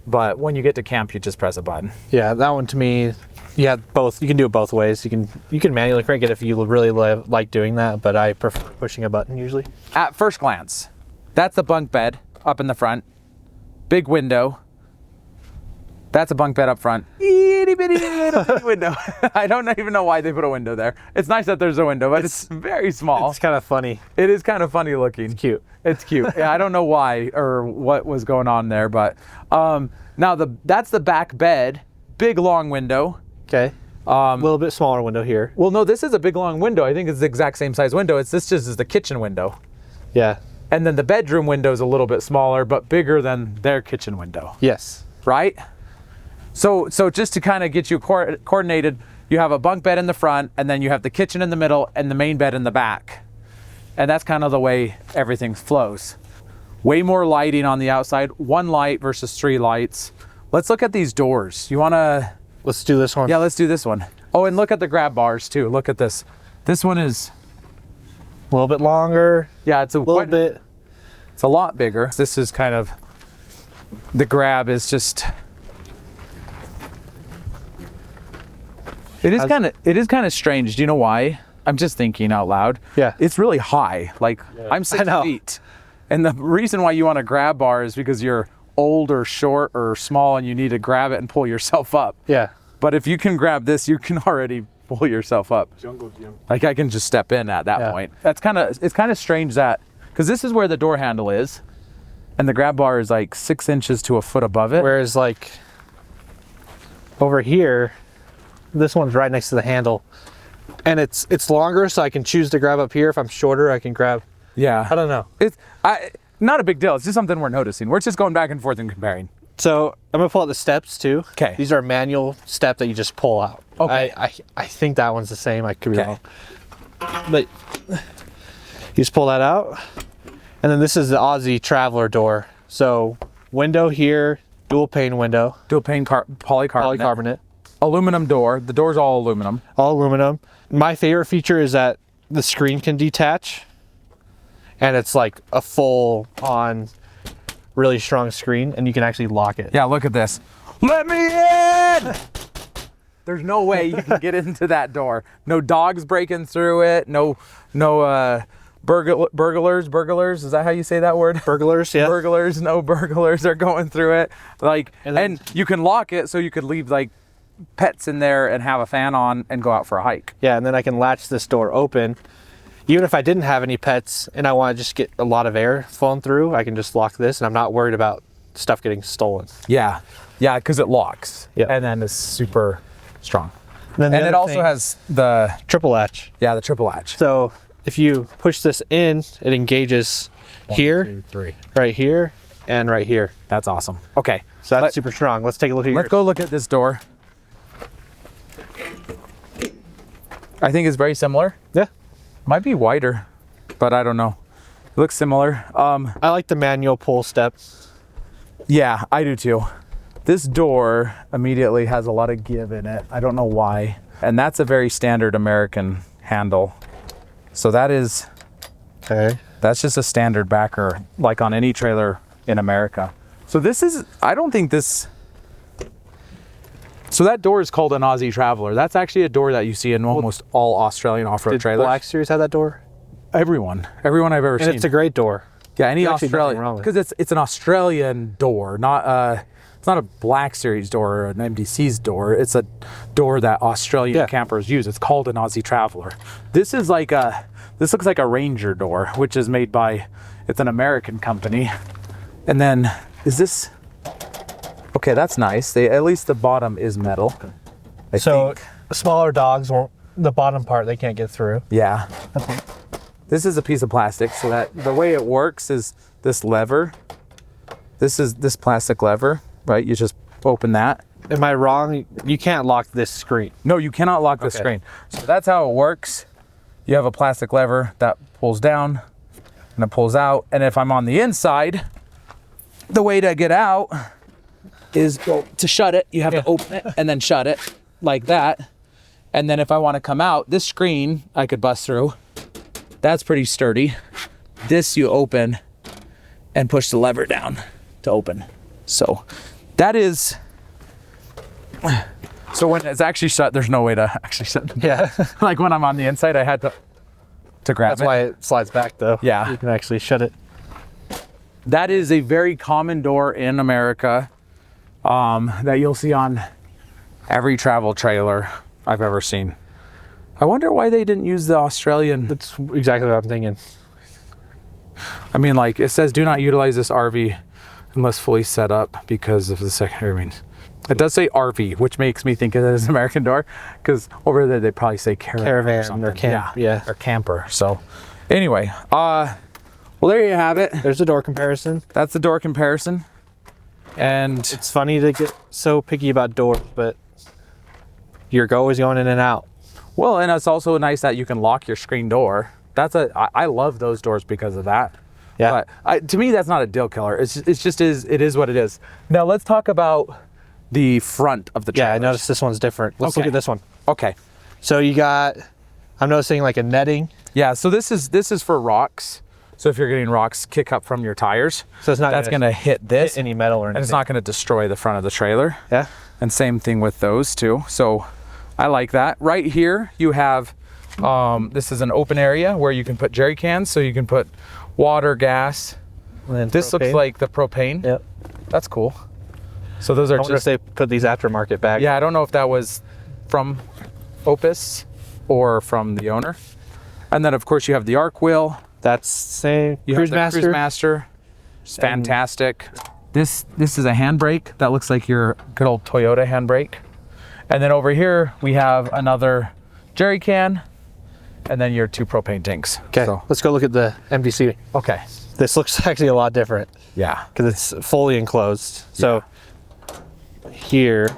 [SPEAKER 1] But when you get to camp, you just press a button.
[SPEAKER 2] Yeah, that one to me, you have both. You can do it both ways. You can manually crank it if you really like doing that, but I prefer pushing a button usually.
[SPEAKER 1] At first glance, that's the bunk bed up in the front. Big window. That's a bunk bed up front. Itty bitty little bitty window. I don't even know why they put a window there. It's nice that there's a window, but it's very small.
[SPEAKER 2] It's kind of funny.
[SPEAKER 1] It is kind of funny looking.
[SPEAKER 2] Cute.
[SPEAKER 1] It's cute. Yeah, I don't know why or what was going on there, but now that's the back bed. Big long window.
[SPEAKER 2] Okay. A little bit smaller window here.
[SPEAKER 1] Well, no, this is a big long window. I think it's the exact same size window. This just is the kitchen window.
[SPEAKER 2] Yeah.
[SPEAKER 1] And then the bedroom window is a little bit smaller, but bigger than their kitchen window,
[SPEAKER 2] Yes.
[SPEAKER 1] right? So just to kind of get you coordinated, you have a bunk bed in the front, and then you have the kitchen in the middle and the main bed in the back. And that's kind of the way everything flows. Way more lighting on the outside, 1 light versus 3 lights. Let's look at these doors. You wanna?
[SPEAKER 2] Let's do this one.
[SPEAKER 1] Yeah, let's do this one. Oh, and look at the grab bars too. Look at this. This one is,
[SPEAKER 2] A little bit longer.
[SPEAKER 1] yeah, it's a
[SPEAKER 2] A little bit.
[SPEAKER 1] It's a lot bigger. This is kind of, the grab is just, it is kind of strange. Do you know why? I'm just thinking out loud.
[SPEAKER 2] Yeah.
[SPEAKER 1] It's really high. Like I'm 6
[SPEAKER 2] know.
[SPEAKER 1] feet. And the reason why you want a grab bar is because you're old or short or small and you need to grab it and pull yourself up.
[SPEAKER 2] Yeah.
[SPEAKER 1] But if you can grab this, you can already pull yourself up.
[SPEAKER 3] Jungle gym.
[SPEAKER 1] Like I can just step in at that
[SPEAKER 2] Yeah.
[SPEAKER 1] point. It's kind of strange that, because this is where the door handle is, and the grab bar is like 6 inches to a foot above it.
[SPEAKER 2] Whereas like over here, this one's right next to the handle, and it's longer, so I can choose to grab up here. If I'm shorter, I can grab.
[SPEAKER 1] Yeah.
[SPEAKER 2] I don't know.
[SPEAKER 1] It's not a big deal. It's just something we're noticing. We're just going back and forth and comparing.
[SPEAKER 2] So I'm gonna pull out the steps too.
[SPEAKER 1] 'Kay.
[SPEAKER 2] These are a manual step that you just pull out.
[SPEAKER 1] Okay.
[SPEAKER 2] I think that one's the same. I could be
[SPEAKER 1] 'Kay.
[SPEAKER 2] wrong. But you just pull that out, and then this is the Aussie Traveler door. So window here, dual pane window,
[SPEAKER 1] dual pane polycarbonate.
[SPEAKER 2] polycarbonate,
[SPEAKER 1] Aluminum door. The door's all aluminum.
[SPEAKER 2] all aluminum. My favorite feature is that the screen can detach, and it's like a full on really strong screen, and you can actually lock it.
[SPEAKER 1] Yeah, look at this. Let me in! There's no way you can get into that door. No dogs breaking through it. No burglars. Is that how you say that word?
[SPEAKER 2] Burglars, yeah.
[SPEAKER 1] Burglars. No burglars are going through it. Like, and you can lock it so you could leave like pets in there and have a fan on and go out for a hike.
[SPEAKER 2] Yeah, and then I can latch this door open. Even if I didn't have any pets and I want to just get a lot of air flowing through, I can just lock this, and I'm not worried about stuff getting stolen.
[SPEAKER 1] Yeah, yeah, because it locks.
[SPEAKER 2] Yeah.
[SPEAKER 1] And then it's super strong.
[SPEAKER 2] And,
[SPEAKER 1] And it also has the
[SPEAKER 2] triple latch.
[SPEAKER 1] the triple latch.
[SPEAKER 2] So if you push this in, it engages here,
[SPEAKER 1] 1, 2, 3.
[SPEAKER 2] right here, and right here.
[SPEAKER 1] That's awesome. Okay,
[SPEAKER 2] So that's super strong. Let's take a look at yours.
[SPEAKER 1] let's go look at this door. I think it's very similar.
[SPEAKER 2] Yeah.
[SPEAKER 1] Might be wider, but I don't know. It looks similar.
[SPEAKER 2] I like the manual pull step.
[SPEAKER 1] Yeah, I do too. This door immediately has a lot of give in it. I don't know why. And that's a very standard American handle. So that's just a standard backer, like on any trailer in America. So I don't think this, so that door is called an Aussie Traveler. That's actually a door that you see in almost all Australian off-road
[SPEAKER 2] Did
[SPEAKER 1] trailers.
[SPEAKER 2] Black Series have that door?
[SPEAKER 1] Everyone I've ever
[SPEAKER 2] And
[SPEAKER 1] seen.
[SPEAKER 2] it's a great door.
[SPEAKER 1] Yeah, any
[SPEAKER 2] There's actually nothing
[SPEAKER 1] Australian,
[SPEAKER 2] wrong with
[SPEAKER 1] because it's an Australian door, not it's not a Black Series door or an MDC's door. It's a door that Australian campers use. It's called an Aussie Traveler. This looks like a Ranger door, which is made by, it's an American company. And then okay, that's nice. At least the bottom is metal. I think.
[SPEAKER 2] smaller dogs won't, the bottom part they can't get through.
[SPEAKER 1] Yeah. This is a piece of plastic, so that the way it works is this lever. This is this plastic lever, right? You just open that.
[SPEAKER 2] Am I wrong? You can't lock this screen.
[SPEAKER 1] No, you cannot lock the screen. So that's how it works. You have a plastic lever that pulls down and it pulls out. And if I'm on the inside, the way to get out is to shut it. You have to open it and then shut it like that. And then if I want to come out, this screen I could bust through. That's pretty sturdy. This you open and push the lever down to open. So that is, so when it's actually shut, there's no way to actually shut it.
[SPEAKER 2] Yeah.
[SPEAKER 1] Like when I'm on the inside, I had to grab
[SPEAKER 2] That's
[SPEAKER 1] it.
[SPEAKER 2] why it slides back though.
[SPEAKER 1] Yeah.
[SPEAKER 2] You can actually shut it.
[SPEAKER 1] That is a very common door in America that you'll see on every travel trailer I've ever seen. I wonder why they didn't use the Australian.
[SPEAKER 2] That's exactly what I'm thinking.
[SPEAKER 1] I mean, like it says, do not utilize this RV unless fully set up because of the secondary means. It does say RV, which makes me think it is an American door, because over there they probably say caravan or something.
[SPEAKER 2] camp. Yeah.
[SPEAKER 1] Or camper. So anyway, well, there you have it.
[SPEAKER 2] There's a door comparison.
[SPEAKER 1] That's the door comparison. And
[SPEAKER 2] It's funny to get so picky about doors, but you're always going in and out.
[SPEAKER 1] well, and it's also nice that you can lock your screen door. I love those doors because of that.
[SPEAKER 2] Yeah.
[SPEAKER 1] But to me, that's not a deal killer. It is what it is. Now let's talk about the front of the trailer.
[SPEAKER 2] Yeah, I noticed this one's different. Let's look
[SPEAKER 1] Okay.
[SPEAKER 2] at this one.
[SPEAKER 1] Okay.
[SPEAKER 2] So I'm noticing like a netting.
[SPEAKER 1] Yeah. So this is for rocks. So if you're getting rocks kick up from your tires,
[SPEAKER 2] So it's not
[SPEAKER 1] that's going to hit this,
[SPEAKER 2] hit any metal or anything.
[SPEAKER 1] and it's not going to destroy the front of the trailer.
[SPEAKER 2] Yeah.
[SPEAKER 1] And same thing with those too. So I like that. Right here you have, this is an open area where you can put jerry cans. So you can put water, gas.
[SPEAKER 2] And then
[SPEAKER 1] This looks
[SPEAKER 2] propane.
[SPEAKER 1] like the propane.
[SPEAKER 2] Yep.
[SPEAKER 1] That's cool. So those are
[SPEAKER 2] I wonder
[SPEAKER 1] just,
[SPEAKER 2] if they put these aftermarket bags.
[SPEAKER 1] yeah, I don't know if that was from Opus or from the owner. And then of course you have the arc wheel.
[SPEAKER 2] That's same.
[SPEAKER 1] You
[SPEAKER 2] Cruise
[SPEAKER 1] have the
[SPEAKER 2] Master.
[SPEAKER 1] Cruise Master. It's fantastic. This is a handbrake that looks like your good old Toyota handbrake. And then over here we have another jerry can, and then your 2 propane tanks.
[SPEAKER 2] Okay.
[SPEAKER 1] So,
[SPEAKER 2] Let's go look at the MDC.
[SPEAKER 1] okay.
[SPEAKER 2] This looks actually a lot different
[SPEAKER 1] Yeah.
[SPEAKER 2] because it's fully enclosed. So here,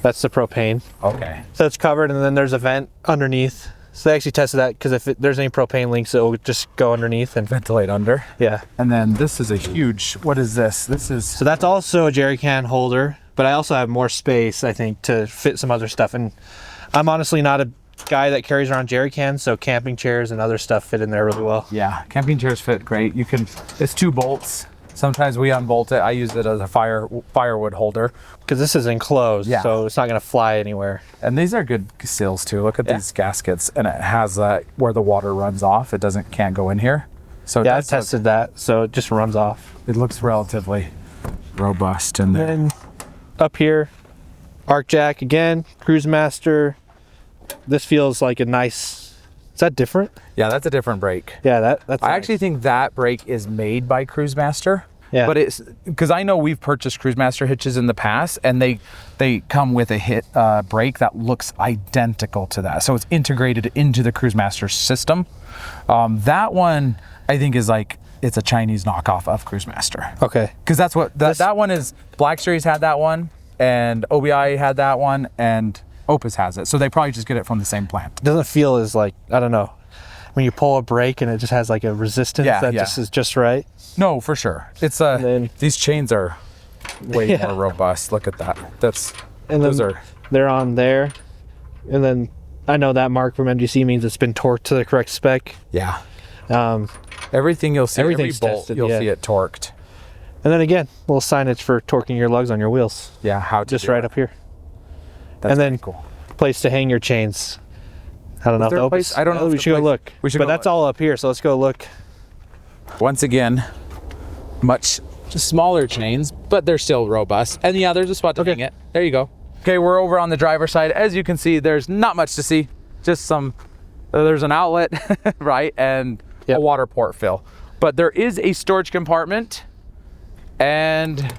[SPEAKER 2] that's the propane.
[SPEAKER 1] Okay.
[SPEAKER 2] So it's covered, and then there's a vent underneath. So they actually tested that because if there's any propane leaks, it will just go underneath and
[SPEAKER 1] Ventilate under.
[SPEAKER 2] yeah.
[SPEAKER 1] And then this is a huge, what is this? This is,
[SPEAKER 2] So that's also a jerry can holder, but I also have more space, I think, to fit some other stuff. And I'm honestly not a guy that carries around jerry cans, so camping chairs and other stuff fit in there really well.
[SPEAKER 1] yeah, camping chairs fit great. You can, it's 2 bolts. Sometimes we unbolt it. I use it as a firewood holder.
[SPEAKER 2] Because this is enclosed,
[SPEAKER 1] Yeah.
[SPEAKER 2] so it's not going to fly anywhere.
[SPEAKER 1] And these are good seals too. Look at
[SPEAKER 2] Yeah.
[SPEAKER 1] these gaskets, and it has where the water runs off. It can't go in here. So
[SPEAKER 2] Yeah, I've
[SPEAKER 1] that's
[SPEAKER 2] tested that, so it just runs off.
[SPEAKER 1] it looks relatively robust in there.
[SPEAKER 2] Then up here, arc jack again, Cruise Master. This feels like a nice. Is that different?
[SPEAKER 1] Yeah, that's a different brake.
[SPEAKER 2] Yeah, that's.
[SPEAKER 1] I
[SPEAKER 2] nice.
[SPEAKER 1] actually think that brake is made by Cruise Master.
[SPEAKER 2] Yeah.
[SPEAKER 1] But it's because I know we've purchased Cruise Master hitches in the past, and they come with a brake that looks identical to that. So it's integrated into the Cruise Master system. That one I think is like it's a Chinese knockoff of Cruise Master.
[SPEAKER 2] Okay.
[SPEAKER 1] Because that's what that one is. Black Series had that one, and OBI had that one, and Opus has it. So they probably just get it from the same plant.
[SPEAKER 2] It doesn't feel as like, I don't know, when you pull a brake and it just has like a resistance
[SPEAKER 1] Yeah,
[SPEAKER 2] that
[SPEAKER 1] yeah.
[SPEAKER 2] just is just right.
[SPEAKER 1] No, for sure. It's
[SPEAKER 2] then-
[SPEAKER 1] these chains are way
[SPEAKER 2] Yeah.
[SPEAKER 1] more robust. Look at that.
[SPEAKER 2] And
[SPEAKER 1] Those
[SPEAKER 2] then
[SPEAKER 1] are
[SPEAKER 2] they're on there. And then I know that mark from MGC means it's been torqued to the correct spec.
[SPEAKER 1] yeah.
[SPEAKER 2] Um,
[SPEAKER 1] Everything you'll see,
[SPEAKER 2] Everything's
[SPEAKER 1] every bolt,
[SPEAKER 2] tested,
[SPEAKER 1] you'll
[SPEAKER 2] yeah.
[SPEAKER 1] see it torqued.
[SPEAKER 2] and then again, little signage for torquing your lugs on your wheels.
[SPEAKER 1] Yeah, how to
[SPEAKER 2] Just
[SPEAKER 1] do
[SPEAKER 2] right
[SPEAKER 1] it.
[SPEAKER 2] up here.
[SPEAKER 1] That's
[SPEAKER 2] and then
[SPEAKER 1] pretty cool.
[SPEAKER 2] Place to hang your chains. I don't know if
[SPEAKER 1] there
[SPEAKER 2] the
[SPEAKER 1] a place?
[SPEAKER 2] Opus.
[SPEAKER 1] I don't know if
[SPEAKER 2] We
[SPEAKER 1] the
[SPEAKER 2] should go
[SPEAKER 1] place-
[SPEAKER 2] look.
[SPEAKER 1] we should
[SPEAKER 2] but
[SPEAKER 1] go
[SPEAKER 2] that's
[SPEAKER 1] look.
[SPEAKER 2] all up here, so let's go look.
[SPEAKER 1] Once again, much smaller chains, but they're still robust. And yeah, there's a spot to hang it. There you go. Okay, we're over on the driver's side. As you can see, there's not much to see. Just some, there's an outlet, right? And
[SPEAKER 2] Yep.
[SPEAKER 1] a water port fill. But there is a storage compartment, and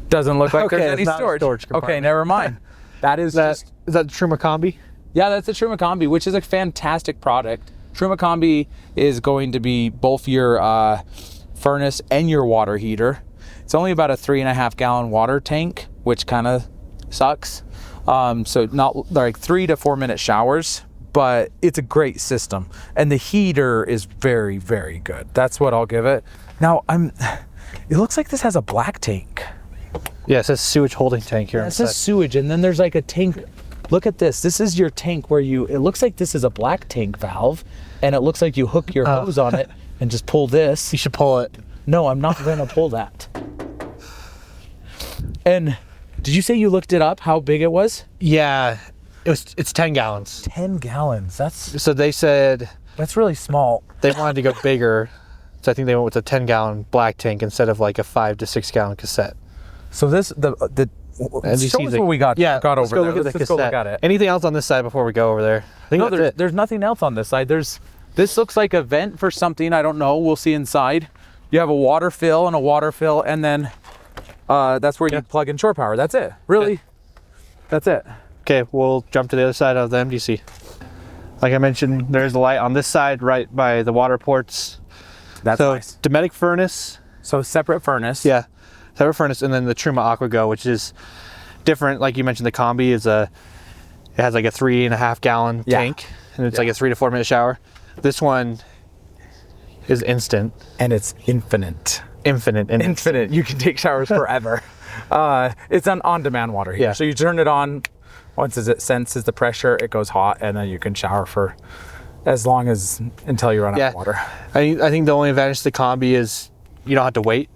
[SPEAKER 1] doesn't look like
[SPEAKER 2] Okay,
[SPEAKER 1] there's
[SPEAKER 2] it's
[SPEAKER 1] any
[SPEAKER 2] not a
[SPEAKER 1] storage.
[SPEAKER 2] storage
[SPEAKER 1] Okay,
[SPEAKER 2] compartment.
[SPEAKER 1] never mind. That is just,
[SPEAKER 2] Is that the Truma Combi?
[SPEAKER 1] yeah, that's the Truma Combi, which is a fantastic product. Truma Combi is going to be both your furnace and your water heater. It's only about a 3.5 gallon water tank, which kind of sucks. So not like 3 to 4 minute showers, but it's a great system. And the heater is very, very good. That's what I'll give it. Now it looks like this has a black tank.
[SPEAKER 2] Yeah, it says sewage holding tank here.
[SPEAKER 1] It
[SPEAKER 2] on the
[SPEAKER 1] says
[SPEAKER 2] side.
[SPEAKER 1] sewage, and then there's like a tank. Look at this. This is your tank where it looks like this is a black tank valve, and it looks like you hook your hose on it and just pull this.
[SPEAKER 2] You should pull it.
[SPEAKER 1] No, I'm not going to pull that. And did you say you looked it up, how big it was?
[SPEAKER 2] Yeah, it's 10 gallons.
[SPEAKER 1] 10 gallons. That's
[SPEAKER 2] So they said
[SPEAKER 1] really small.
[SPEAKER 2] they wanted to go bigger, so I think they went with a 10-gallon black tank instead of like a 5 to 6 gallon cassette.
[SPEAKER 1] So this,
[SPEAKER 2] And you
[SPEAKER 1] show
[SPEAKER 2] see
[SPEAKER 1] us
[SPEAKER 2] the-
[SPEAKER 1] what we got
[SPEAKER 2] Yeah,
[SPEAKER 1] over
[SPEAKER 2] let's go
[SPEAKER 1] there.
[SPEAKER 2] look at
[SPEAKER 1] Let's
[SPEAKER 2] the
[SPEAKER 1] just go look
[SPEAKER 2] cassette.
[SPEAKER 1] at it.
[SPEAKER 2] Anything else on this side before we go over there? I think
[SPEAKER 1] No,
[SPEAKER 2] that's it.
[SPEAKER 1] there's nothing else on this side. This looks like a vent for something. I don't know. We'll see inside. You have a water fill, and then that's where you plug in shore power. That's it. Really, that's it.
[SPEAKER 2] Okay, we'll jump to the other side of the MDC. Like I mentioned, there's a light on this side right by the water ports.
[SPEAKER 1] That's
[SPEAKER 2] So
[SPEAKER 1] nice.
[SPEAKER 2] Dometic furnace.
[SPEAKER 1] So separate furnace.
[SPEAKER 2] Yeah, separate furnace, and then the Truma AquaGo, which is different. Like you mentioned, the Combi it has like a 3.5 gallon
[SPEAKER 1] Yeah.
[SPEAKER 2] tank, and it's like a 3 to 4 minute shower. This one is instant,
[SPEAKER 1] And it's infinite.
[SPEAKER 2] infinite, and
[SPEAKER 1] Infinite. You can take showers forever. It's an on-demand water heater.
[SPEAKER 2] Yeah.
[SPEAKER 1] So you turn it on. Once it senses the pressure, it goes hot, and then you can shower for as long as until you run out of water.
[SPEAKER 2] I think the only advantage to the Combi is you don't have to wait.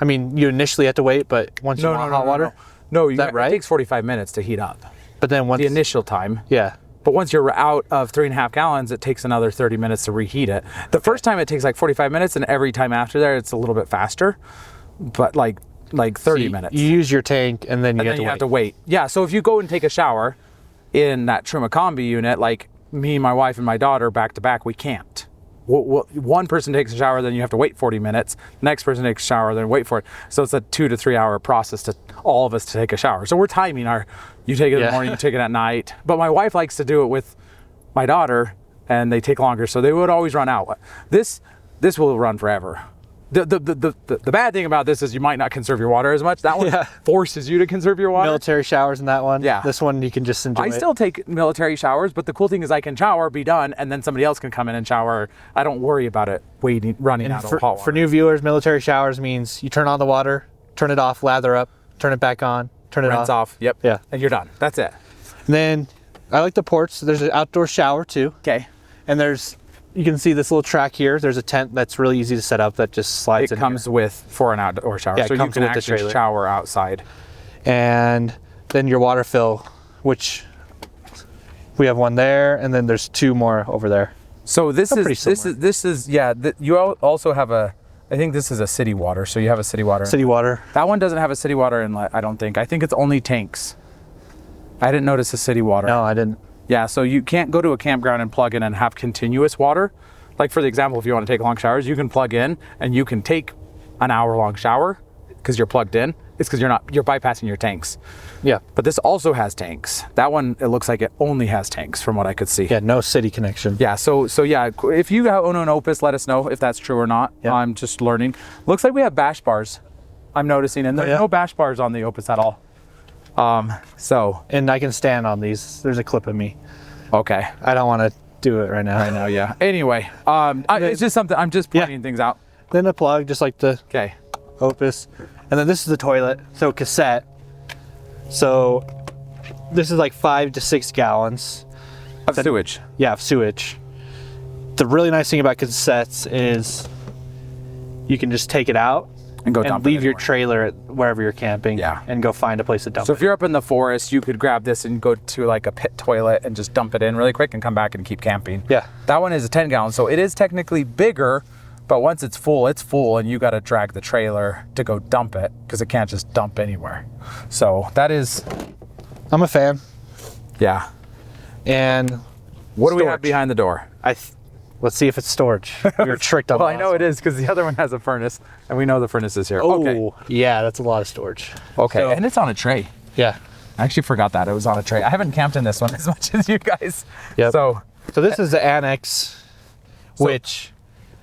[SPEAKER 2] I mean, you initially have to wait, but once you want hot water,
[SPEAKER 1] No,
[SPEAKER 2] that right?
[SPEAKER 1] It takes 45 minutes to heat up.
[SPEAKER 2] but then once
[SPEAKER 1] The initial time.
[SPEAKER 2] yeah,
[SPEAKER 1] But once you're out of 3.5 gallons, it takes another 30 minutes to reheat it. The first time it takes like 45 minutes, and every time after that, it's a little bit faster, but like 30 minutes.
[SPEAKER 2] You use your tank, and then you,
[SPEAKER 1] And
[SPEAKER 2] have,
[SPEAKER 1] then you
[SPEAKER 2] to
[SPEAKER 1] have to wait. Yeah, so if you go and take a shower in that Truma Combi unit, like me, my wife, and my daughter back to back, we can't. One person takes a shower, then you have to wait 40 minutes. Next person takes a shower, then wait for it. So it's a 2 to 3 hour process to all of us to take a shower. So we're timing you take it in the morning, you take it at night. But my wife likes to do it with my daughter, and they take longer, so they would always run out. This will run forever. The bad thing about this is you might not conserve your water as much. That one
[SPEAKER 2] Yeah.
[SPEAKER 1] forces you to conserve your water.
[SPEAKER 2] Military showers in that one.
[SPEAKER 1] Yeah.
[SPEAKER 2] This one you can just enjoy.
[SPEAKER 1] I
[SPEAKER 2] it.
[SPEAKER 1] still take military showers, but the cool thing is I can shower, be done, and then somebody else can come in and shower. I don't worry about it running out of hot water.
[SPEAKER 2] For new viewers, military showers means you turn on the water, turn it off, lather up, turn it back on, turn it
[SPEAKER 1] Rinse
[SPEAKER 2] off.
[SPEAKER 1] off. Yep.
[SPEAKER 2] Yeah.
[SPEAKER 1] And you're done. That's it.
[SPEAKER 2] And then I like the ports. There's an outdoor shower too.
[SPEAKER 1] Okay.
[SPEAKER 2] And you can see this little track here. There's a tent that's really easy to set up that just slides
[SPEAKER 1] It
[SPEAKER 2] in
[SPEAKER 1] comes with for an outdoor shower,
[SPEAKER 2] Yeah, it
[SPEAKER 1] so you
[SPEAKER 2] comes
[SPEAKER 1] can
[SPEAKER 2] with the
[SPEAKER 1] actually
[SPEAKER 2] trailer.
[SPEAKER 1] shower outside.
[SPEAKER 2] here. And then your water fill, which we have one there, and then there's two more over there.
[SPEAKER 1] So this
[SPEAKER 2] They're
[SPEAKER 1] is
[SPEAKER 2] pretty
[SPEAKER 1] this is yeah. You also have I think this is a city water, so you have a city water.
[SPEAKER 2] City water.
[SPEAKER 1] That one doesn't have a city water inlet, I don't think. I think it's only tanks. I didn't notice a city water.
[SPEAKER 2] No, I didn't.
[SPEAKER 1] Yeah, so you can't go to a campground and plug in and have continuous water. Like for the example, if you want to take long showers, you can plug in and you can take an hour-long shower because you're plugged in. It's because you're bypassing your tanks.
[SPEAKER 2] Yeah.
[SPEAKER 1] But this also has tanks. That one, it looks like it only has tanks from what I could see.
[SPEAKER 2] Yeah, no city connection.
[SPEAKER 1] Yeah, so yeah, if you own an Opus, let us know if that's true or not.
[SPEAKER 2] Yeah.
[SPEAKER 1] I'm just learning. Looks like we have bash bars, I'm noticing, and there's
[SPEAKER 2] yeah?
[SPEAKER 1] no bash bars on the Opus at all. So,
[SPEAKER 2] And I can stand on these. There's a clip of me.
[SPEAKER 1] okay.
[SPEAKER 2] I don't want to do it right now.
[SPEAKER 1] I know, yeah. Anyway, it's just something, I'm just pointing things out.
[SPEAKER 2] Then a plug, just like the
[SPEAKER 1] Okay.
[SPEAKER 2] Opus. And then this is the toilet. So cassette. So this is like 5 to 6 gallons.
[SPEAKER 1] Of sewage.
[SPEAKER 2] Yeah, of sewage. The really nice thing about cassettes is you can just take it out
[SPEAKER 1] And go
[SPEAKER 2] and
[SPEAKER 1] dump it
[SPEAKER 2] leave your
[SPEAKER 1] anywhere.
[SPEAKER 2] trailer at wherever you're camping.
[SPEAKER 1] Yeah.
[SPEAKER 2] And go find a place to dump
[SPEAKER 1] So
[SPEAKER 2] it.
[SPEAKER 1] if you're up in the forest, you could grab this and go to like a pit toilet and just dump it in really quick and come back and keep camping.
[SPEAKER 2] Yeah.
[SPEAKER 1] That one is a 10 gallon, so it is technically bigger, but once it's full, and you got to drag the trailer to go dump it because it can't just dump anywhere. So that is,
[SPEAKER 2] I'm a fan.
[SPEAKER 1] yeah.
[SPEAKER 2] And
[SPEAKER 1] What do we have
[SPEAKER 2] storage.
[SPEAKER 1] behind the door?
[SPEAKER 2] Let's see if it's storage. We were tricked on
[SPEAKER 1] Well,
[SPEAKER 2] the
[SPEAKER 1] I know
[SPEAKER 2] last
[SPEAKER 1] it is because the other one has a furnace, and we know the furnace is here.
[SPEAKER 2] one.
[SPEAKER 1] Okay.
[SPEAKER 2] Oh, yeah, that's a lot of storage.
[SPEAKER 1] Okay.
[SPEAKER 2] So-
[SPEAKER 1] And it's on a tray.
[SPEAKER 2] Yeah.
[SPEAKER 1] I actually forgot that it was on a tray. I haven't camped in this one as much as you guys.
[SPEAKER 2] Yep.
[SPEAKER 1] So
[SPEAKER 2] So this is the annex, which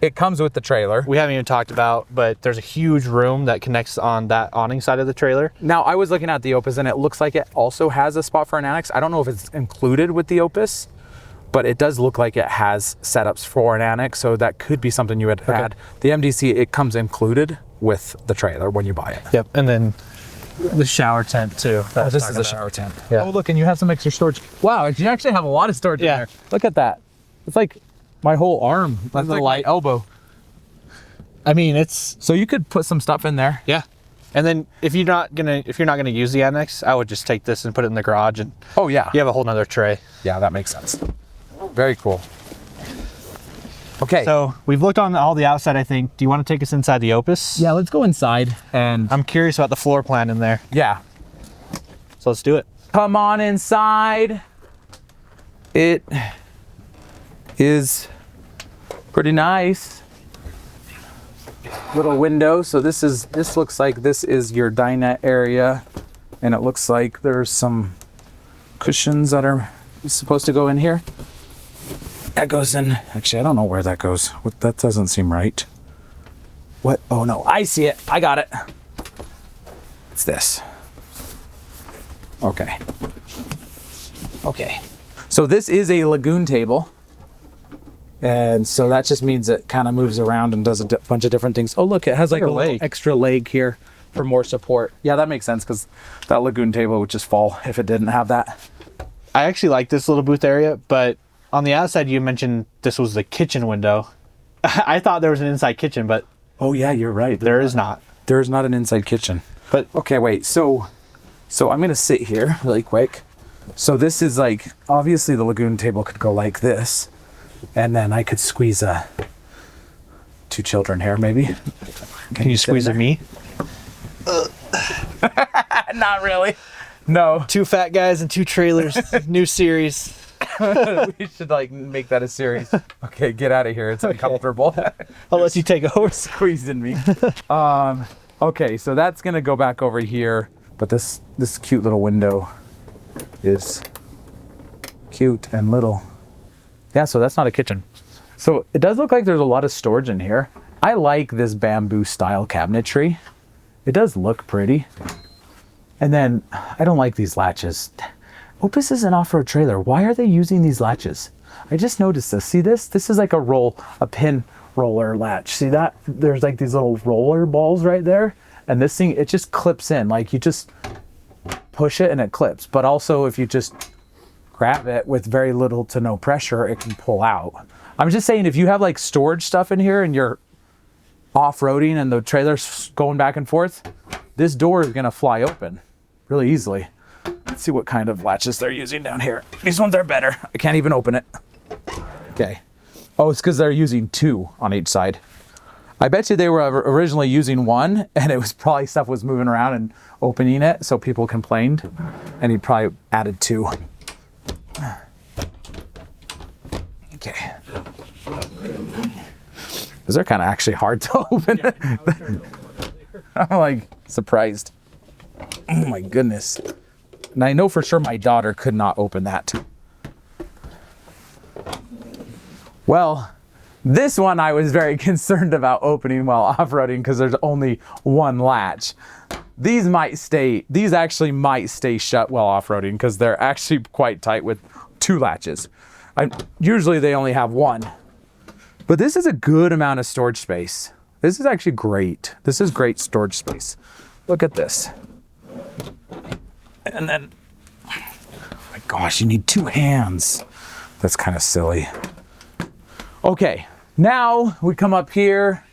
[SPEAKER 1] it comes with the trailer.
[SPEAKER 2] we haven't even talked about, but there's a huge room that connects on that awning side of the trailer.
[SPEAKER 1] Now, I was looking at the Opus, and it looks like it also has a spot for an annex. I don't know if it's included with the Opus, but it does look like it has setups for an annex, so that could be something you would add. The MDC, it comes included with the trailer when you buy it.
[SPEAKER 2] Yep. And then the shower tent too.
[SPEAKER 1] Oh, this is a shower tent.
[SPEAKER 2] Yeah.
[SPEAKER 1] Oh, look, and you have some extra storage. Wow, you actually have a lot of storage
[SPEAKER 2] Yeah.
[SPEAKER 1] in there. Look at that. It's like my whole arm. That's
[SPEAKER 2] the
[SPEAKER 1] like
[SPEAKER 2] light.
[SPEAKER 1] my elbow.
[SPEAKER 2] I mean, it's
[SPEAKER 1] So you could put some stuff in there.
[SPEAKER 2] yeah. And then if you're not gonna use the annex, I would just take this and put it in the garage, and
[SPEAKER 1] Oh, yeah.
[SPEAKER 2] you have a whole nother tray.
[SPEAKER 1] Yeah, that makes sense. Very cool. Okay.
[SPEAKER 2] So we've looked on all the outside, I think. Do you want to take us inside the Opus?
[SPEAKER 1] yeah, let's go inside and
[SPEAKER 2] I'm curious about the floor plan in there.
[SPEAKER 1] yeah.
[SPEAKER 2] So let's do it.
[SPEAKER 1] Come on inside. It is pretty nice. Little window. So this looks like this is your dinette area, and it looks like there's some cushions that are supposed to go in here. That goes in. Actually, I don't know where that goes. That doesn't seem right. What? Oh no, I see it. I got it. It's this. Okay. Okay. So this is a lagoon table. And so that just means it kind of moves around and does a bunch of different things. Oh, look, it has like a little
[SPEAKER 2] leg.
[SPEAKER 1] extra leg here for more support. Yeah, that makes sense because that lagoon table would just fall if it didn't have that.
[SPEAKER 2] I actually like this little booth area, but on the outside you mentioned this was the kitchen window. I thought there was an inside kitchen, but
[SPEAKER 1] Oh, yeah, you're right.
[SPEAKER 2] there is not.
[SPEAKER 1] There's not an inside kitchen.
[SPEAKER 2] But
[SPEAKER 1] Okay, wait. So I'm going to sit here really quick. So this is like, obviously the lagoon table could go like this. And then I could squeeze two children here, maybe.
[SPEAKER 2] can you squeeze a me?
[SPEAKER 1] Not really. No.
[SPEAKER 2] 2 fat guys and 2 trailers. New series.
[SPEAKER 1] We should like make that a series. Okay, get out of here. It's uncomfortable.
[SPEAKER 2] I'll let you take over.
[SPEAKER 1] Squeezing me. Okay, so that's gonna go back over here. But this cute little window is cute and little. Yeah, so that's not a kitchen. So it does look like there's a lot of storage in here. I like this bamboo style cabinetry. It does look pretty. And then I don't like these latches. Opus is an off-road trailer. Why are they using these latches? I just noticed this. See this? This is like a pin roller latch. See that? There's like these little roller balls right there. And this thing, it just clips in. Like you just push it and it clips. But also if you just grab it with very little to no pressure, it can pull out. I'm just saying, if you have like storage stuff in here and you're off-roading and the trailer's going back and forth, this door is gonna fly open really easily. Let's see what kind of latches they're using down here. These ones are better. I can't even open it. Okay. Oh, it's because they're using 2 on each side. I bet you they were originally using 1, and it was probably stuff was moving around and opening it, so people complained, and he probably added 2. Okay. Those are kind of actually hard to open. I'm like surprised. Oh my goodness. And I know for sure my daughter could not open that. Well, this one I was very concerned about opening while off-roading because there's only 1 latch. These actually might stay shut while off-roading because they're actually quite tight with 2 latches. Usually they only have 1. But this is a good amount of storage space. This is actually great. This is great storage space. Look at this. And then, oh my gosh, you need 2 hands. That's kind of silly. Okay, now we come up here.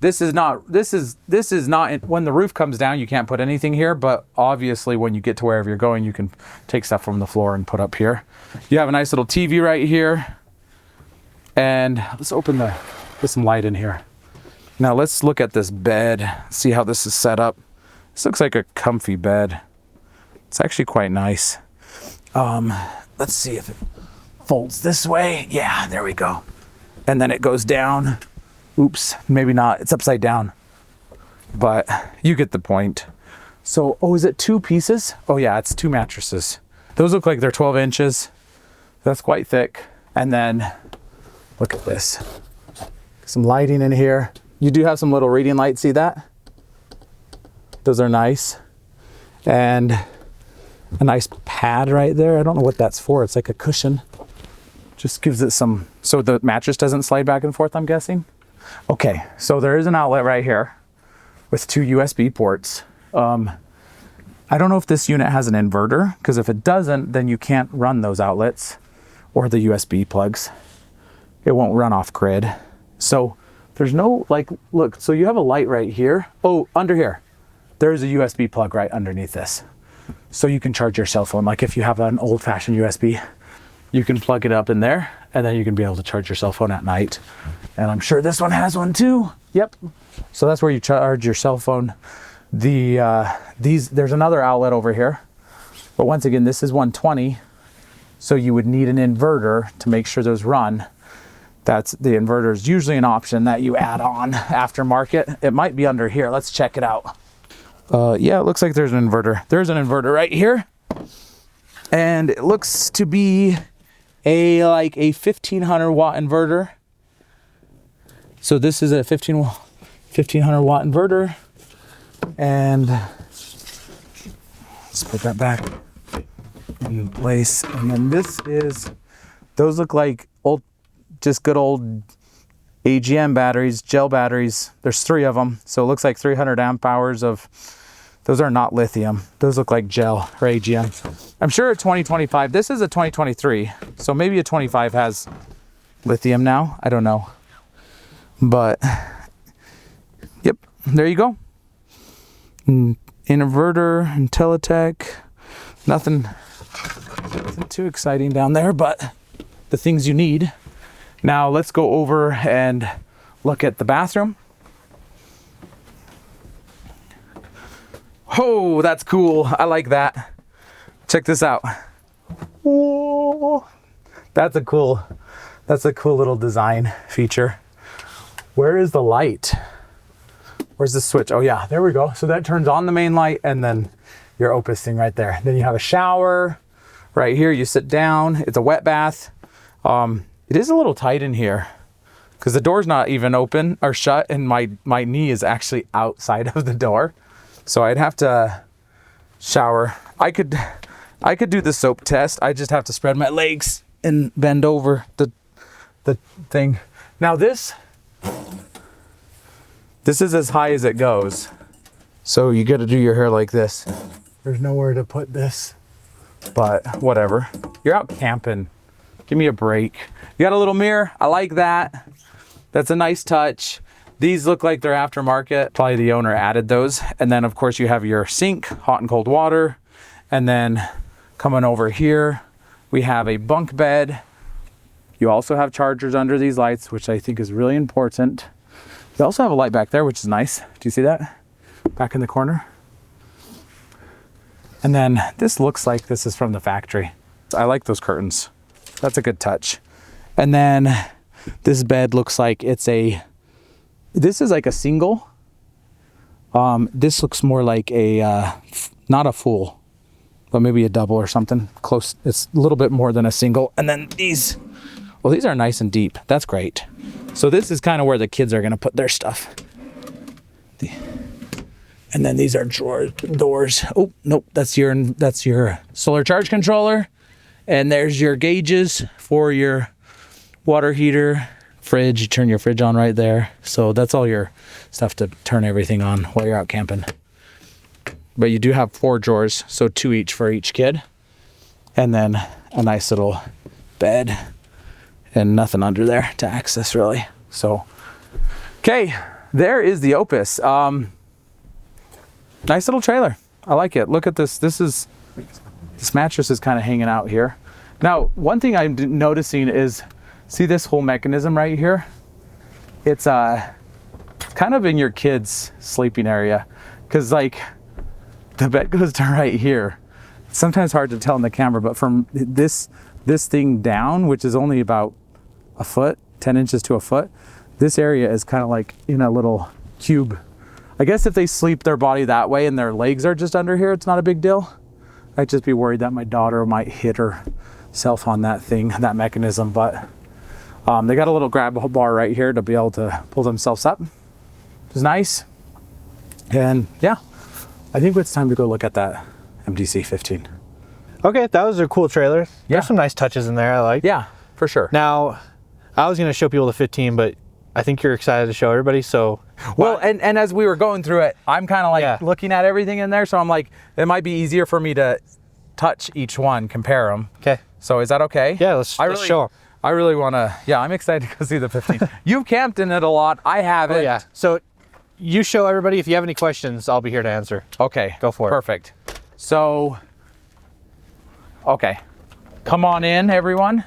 [SPEAKER 1] This is not, when the roof comes down, you can't put anything here, but obviously when you get to wherever you're going, you can take stuff from the floor and put up here. You have a nice little TV right here. And let's put some light in here. Now let's look at this bed, see how this is set up. This looks like a comfy bed. It's actually quite nice. Let's see if it folds this way. Yeah, there we go. And then it goes down. Oops, maybe not. It's upside down. But you get the point. So, oh, is it 2 pieces? Oh yeah, it's 2 mattresses. Those look like they're 12 inches. That's quite thick. And then look at this. Some lighting in here. You do have some little reading lights, see that? Those are nice. And a nice pad right there. I don't know what that's for. It's like a cushion. Just gives it some, so the mattress doesn't slide back and forth, I'm guessing. Okay, so there is an outlet right here with 2 USB ports. I don't know if this unit has an inverter, because if it doesn't, then you can't run those outlets or the USB plugs. It won't run off grid. So there's no, like, look, so you have a light right here. Oh, under here, there's a USB plug right underneath this. So you can charge your cell phone. Like if you have an old fashioned USB, you can plug it up in there and then you can be able to charge your cell phone at night. And I'm sure this one has one too. Yep. So that's where you charge your cell phone. There's another outlet over here, but once again, this is 120. So you would need an inverter to make sure those run. That's the inverter is usually an option that you add on aftermarket. It might be under here. Let's check it out. Yeah, it looks like there's an inverter. There's an inverter right here. And it looks to be a 1500 watt inverter. So this is a 1500 watt inverter. And let's put that back in place. And then those look like just good old AGM batteries, gel batteries. There's 3 of them. So it looks like 300 amp hours of, those are not lithium. Those look like gel or AGM. I'm sure a 2025, this is a 2023. So maybe a 25 has lithium now. I don't know. But yep, there you go. Inverter, Intelitech, nothing too exciting down there, but the things you need. Now let's go over and look at the bathroom. Oh, that's cool. I like that. Check this out. Whoa. That's a cool little design feature. Where is the light? Where's the switch? Oh yeah, there we go. So that turns on the main light and then your Opus thing right there. Then you have a shower right here. You sit down. It's a wet bath. It is a little tight in here because the door's not even open or shut, and my knee is actually outside of the door. So I'd have to shower. I could do the soap test. I just have to spread my legs and bend over the thing. Now this is as high as it goes. So you got to do your hair like this. There's nowhere to put this, but whatever. You're out camping. Give me a break. You got a little mirror. I like that. That's a nice touch. These look like they're aftermarket. Probably the owner added those. And then of course you have your sink, hot and cold water. And then coming over here, we have a bunk bed. You also have chargers under these lights, which I think is really important. You also have a light back there, which is nice. Do you see that? Back in the corner. And then this looks like this is from the factory. I like those curtains. That's a good touch. And then this bed looks like this is like a single. This looks more like a, not a full, but maybe a double or something close. It's a little bit more than a single. And then these, well, these are nice and deep. That's great. So this is kind of where the kids are going to put their stuff. And then these are doors. Oh, nope, that's your solar charge controller. And there's your gauges for your water heater, fridge. You turn your fridge on right there. So that's all your stuff to turn everything on while you're out camping. But you do have 4 drawers, so 2 each for each kid. And then a nice little bed and nothing under there to access really. So, okay, there is the Opus. Nice little trailer. I like it. Look at this. This mattress is kind of hanging out here. Now, one thing I'm noticing is, see this whole mechanism right here? It's kind of in your kid's sleeping area, because like the bed goes to right here. It's sometimes hard to tell in the camera, but from this thing down, which is only about a foot, 10 inches to a foot, this area is kind of like in a little cube. I guess if they sleep their body that way and their legs are just under here, it's not a big deal. I'd just be worried that my daughter might hit herself on that thing, that mechanism. But they got a little grab bar right here to be able to pull themselves up, which is nice. And yeah, I think it's time to go look at that MDC 15.
[SPEAKER 2] Okay, that was a cool trailer.
[SPEAKER 1] Yeah.
[SPEAKER 2] There's some nice touches in there I like.
[SPEAKER 1] Yeah, for sure.
[SPEAKER 2] Now, I was going to show people the 15, but I think you're excited to show everybody, so.
[SPEAKER 1] Well, and as we were going through it, I'm kind of like looking at everything in there, so I'm like, it might be easier for me to touch each one, compare them.
[SPEAKER 2] Okay.
[SPEAKER 1] So is that okay?
[SPEAKER 2] Yeah, let's show them.
[SPEAKER 1] I really want to, yeah, I'm excited to go see the 15. You've camped in it a lot. I haven't.
[SPEAKER 2] Oh, yeah. So you show everybody. If you have any questions, I'll be here to answer.
[SPEAKER 1] Okay.
[SPEAKER 2] Go for it.
[SPEAKER 1] Perfect. So, okay. Come on in, everyone.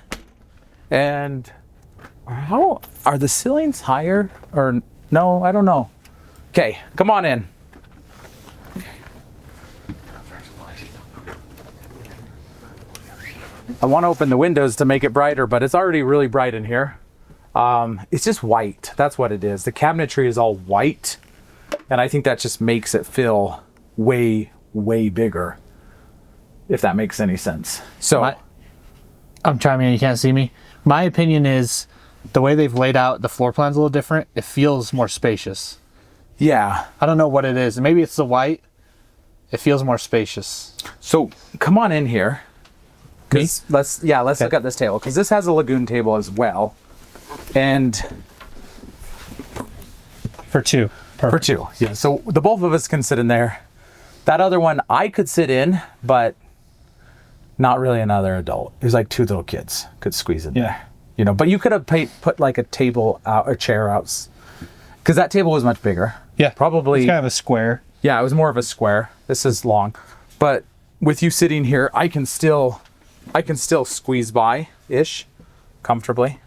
[SPEAKER 1] And how are the ceilings higher or no? I don't know. Okay, come on in. I want to open the windows to make it brighter, but it's already really bright in here. It's just white. That's what it is. The cabinetry is all white, and I think that just makes it feel way, way bigger, if that makes any sense. So
[SPEAKER 2] I'm chiming in, you can't see me. My opinion is the way they've laid out the floor plan's a little different. It feels more spacious.
[SPEAKER 1] yeah.
[SPEAKER 2] I don't know what it is. Maybe it's the white. It feels more spacious.
[SPEAKER 1] So come on in here.
[SPEAKER 2] Me?
[SPEAKER 1] Let's look at this table, because this has a lagoon table as well. And
[SPEAKER 2] For 2. Perfect.
[SPEAKER 1] for 2. Yeah. So the both of us can sit in there. That other one I could sit in, but not really another adult. There's like 2 little kids could squeeze in there. You know, but you could have put like a table out, a chair out, because that table was much bigger.
[SPEAKER 2] Yeah.
[SPEAKER 1] Probably.
[SPEAKER 2] It's kind of a square.
[SPEAKER 1] Yeah, it was more of a square. This is long. But with you sitting here, I can still squeeze by-ish comfortably.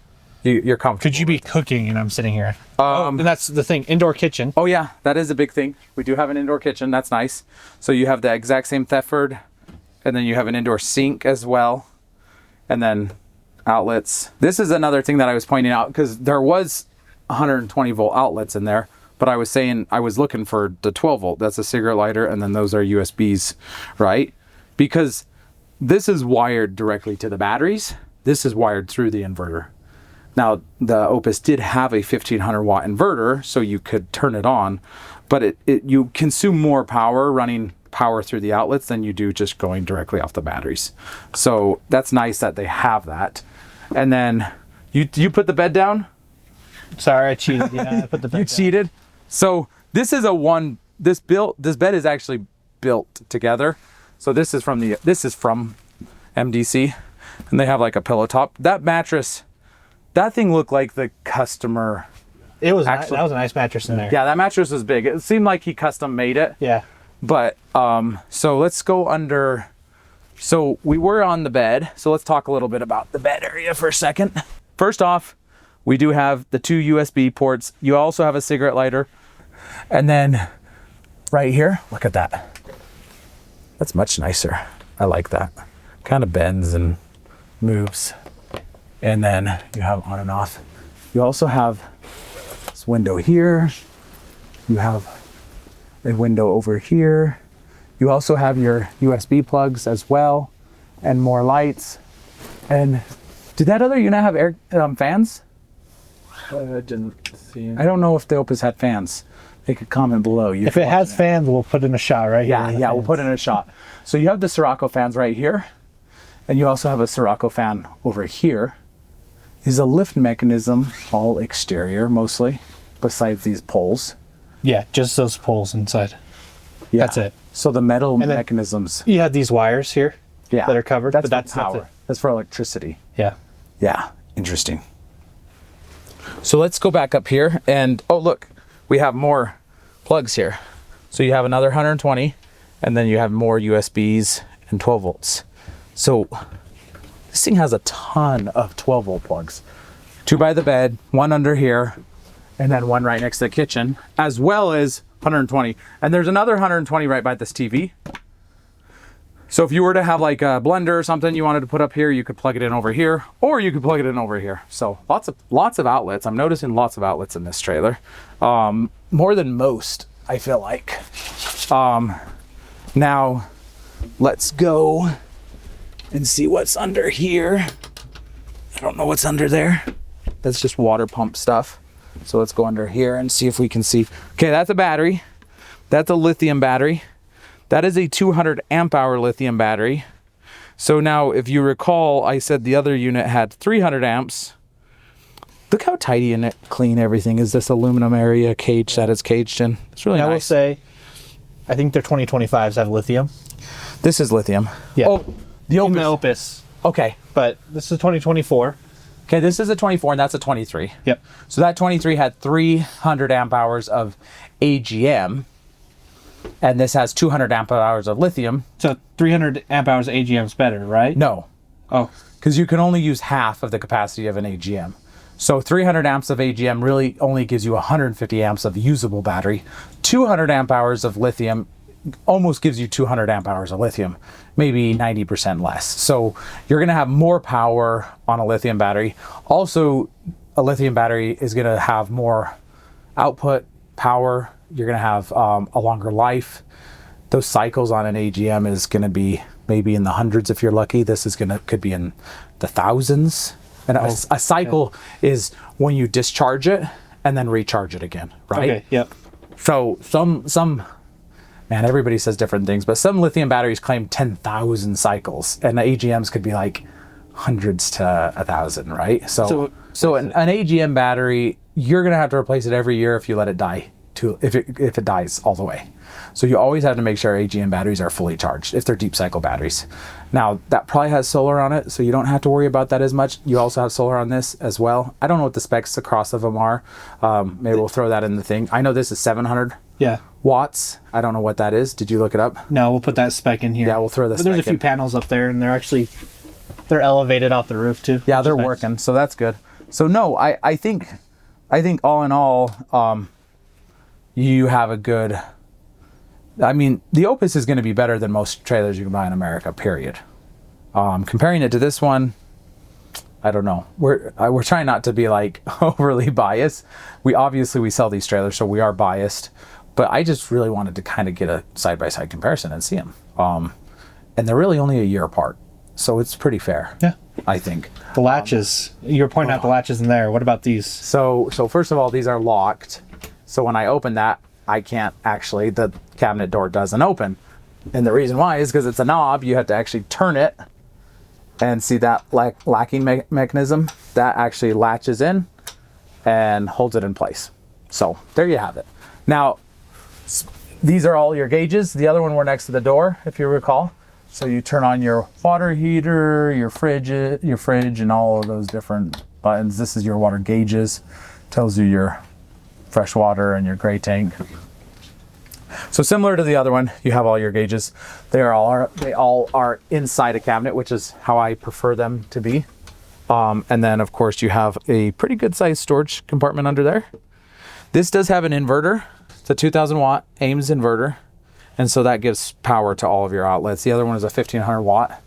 [SPEAKER 1] You're comfortable.
[SPEAKER 2] Could you be cooking and I'm sitting here? And that's the thing, indoor kitchen.
[SPEAKER 1] Oh yeah, that is a big thing. We do have an indoor kitchen. That's nice. So you have the exact same Thetford, and then you have an indoor sink as well, and then outlets. This is another thing that I was pointing out, because there was 120 volt outlets in there, but I was saying I was looking for the 12 volt. That's a cigarette lighter, and then those are USBs, right? Because this is wired directly to the batteries. This is wired through the inverter. Now, the Opus did have a 1500 watt inverter, so you could turn it on, but you consume more power running power through the outlets than you do just going directly off the batteries. So that's nice that they have that. And then you put the bed down?
[SPEAKER 2] Sorry, I cheated. Yeah, I put the bed
[SPEAKER 1] You
[SPEAKER 2] down.
[SPEAKER 1] cheated. So this is this bed is actually built together. So this is from MDC, and they have like a pillow top. That mattress, that thing looked like the customer.
[SPEAKER 2] It was
[SPEAKER 1] Actually-
[SPEAKER 2] that was a nice mattress in there.
[SPEAKER 1] Yeah, that mattress was big. It seemed like he custom made it.
[SPEAKER 2] Yeah.
[SPEAKER 1] But so let's go under. So we were on the bed. So let's talk a little bit about the bed area for a second. First off, we do have the 2 USB ports. You also have a cigarette lighter. And then right here, look at that. That's much nicer. I like that. Kind of bends and moves. And then you have on and off. You also have this window here. You have a window over here. You also have your USB plugs as well, and more lights. And did that other unit have air fans?
[SPEAKER 3] I didn't see.
[SPEAKER 1] I don't know if the Opus had fans. Make a comment below.
[SPEAKER 2] If it has fans, we'll put in a shot right here.
[SPEAKER 1] Yeah, we'll put in a shot. So you have the Sirocco fans right here, and you also have a Sirocco fan over here. Is a lift mechanism, all exterior mostly, besides these poles.
[SPEAKER 2] Yeah, just those poles inside.
[SPEAKER 1] Yeah.
[SPEAKER 2] That's it.
[SPEAKER 1] So the metal
[SPEAKER 2] then-
[SPEAKER 1] mechanisms,
[SPEAKER 2] You have these wires here
[SPEAKER 1] yeah,
[SPEAKER 2] that are covered,
[SPEAKER 1] That's
[SPEAKER 2] but that's
[SPEAKER 1] for power.
[SPEAKER 2] it.
[SPEAKER 1] That's for electricity.
[SPEAKER 2] Yeah.
[SPEAKER 1] Yeah, interesting. So let's go back up here and, oh, look, we have more plugs here. So you have another 120, and then you have more USBs and 12 volts. So this thing has a ton of 12 volt plugs. 2 by the bed, 1 under here, and then 1 right next to the kitchen, as well as 120. And there's another 120 right by this TV. So if you were to have like a blender or something you wanted to put up here, you could plug it in over here, or you could plug it in over here. So lots of outlets. I'm noticing lots of outlets in this trailer, more than most, I feel like. Now let's go and see what's under here. I don't know what's under there. That's just water pump stuff. So let's go under here and see if we can see. Okay, that's a battery. That's a lithium battery. That is a 200 amp hour lithium battery. So now if you recall, I said the other unit had 300 amps. Look how tidy and clean everything is. This aluminum area cage that it's caged in. It's really
[SPEAKER 2] I will
[SPEAKER 1] nice.
[SPEAKER 2] say, I think their 2025s have lithium.
[SPEAKER 1] This is lithium.
[SPEAKER 2] Yeah.
[SPEAKER 1] Oh, the
[SPEAKER 2] In the
[SPEAKER 1] Opus.
[SPEAKER 2] Opus.
[SPEAKER 1] Okay.
[SPEAKER 2] But this is 2024.
[SPEAKER 1] Okay, this is a 24 and that's a 23.
[SPEAKER 2] Yep.
[SPEAKER 1] So that 23 had 300 amp hours of AGM, and this has 200 amp hours of lithium.
[SPEAKER 2] So 300 amp hours AGM is better, right?
[SPEAKER 1] No,
[SPEAKER 2] Oh,
[SPEAKER 1] because you can only use half of the capacity of an AGM. So 300 amps of AGM really only gives you 150 amps of usable battery. 200 amp hours of lithium almost gives you 200 amp hours of lithium, maybe 90% less. So you're going to have more power on a lithium battery. Also, a lithium battery is going to have more output power. You're going to have a longer life. Those cycles on an AGM is going to be maybe in the hundreds if you're lucky. This is could be in the thousands. And a cycle is when you discharge it and then recharge it again, right?
[SPEAKER 2] okay. Yep.
[SPEAKER 1] So some man, everybody says different things, but some lithium batteries claim 10,000 cycles, and the AGMs could be like hundreds to 1,000, right? So an AGM battery, you're gonna have to replace it every year if you let it die. If it dies all the way. So you always have to make sure AGM batteries are fully charged if they're deep cycle batteries. Now that probably has solar on it, so you don't have to worry about that as much. You also have solar on this as well. I don't know what the specs across of them are. Maybe we'll throw that in the thing. I know this is 700
[SPEAKER 2] Yeah.
[SPEAKER 1] watts. I don't know what that is. Did you look it up?
[SPEAKER 2] No, we'll put that spec in here.
[SPEAKER 1] Yeah, we'll throw the
[SPEAKER 2] But there's a
[SPEAKER 1] spec
[SPEAKER 2] few
[SPEAKER 1] in.
[SPEAKER 2] panels up there, and they're elevated off the roof too.
[SPEAKER 1] Yeah,
[SPEAKER 2] which
[SPEAKER 1] they're
[SPEAKER 2] is nice.
[SPEAKER 1] working, so that's good. So no, I think all in all, you have a good. I mean, the Opus is going to be better than most trailers you can buy in America. Period. Comparing it to this one, I don't know. We're trying not to be like overly biased. We sell these trailers, so we are biased. But I just really wanted to kind of get a side-by-side comparison and see them. And they're really only a year apart, so it's pretty fair.
[SPEAKER 2] Yeah.
[SPEAKER 1] I think.
[SPEAKER 2] The latches. You were pointing out the latches in there. What about these?
[SPEAKER 1] So first of all, these are locked. So when I open that, I can't actually, the cabinet door doesn't open. And the reason why is because it's a knob. You have to actually turn it, and see that locking mechanism that actually latches in and holds it in place. So there you have it. Now, these are all your gauges. The other one were next to the door, if you recall. So you turn on your water heater, your fridge, and all of those different buttons. This is your water gauges. Tells you your fresh water and your gray tank. So similar to the other one, you have all your gauges. They all are inside a cabinet, which is how I prefer them to be. And then of course you have a pretty good sized storage compartment under there. This does have an inverter. It's a 2000 watt Ames inverter. And so that gives power to all of your outlets. The other one is a 1500 watt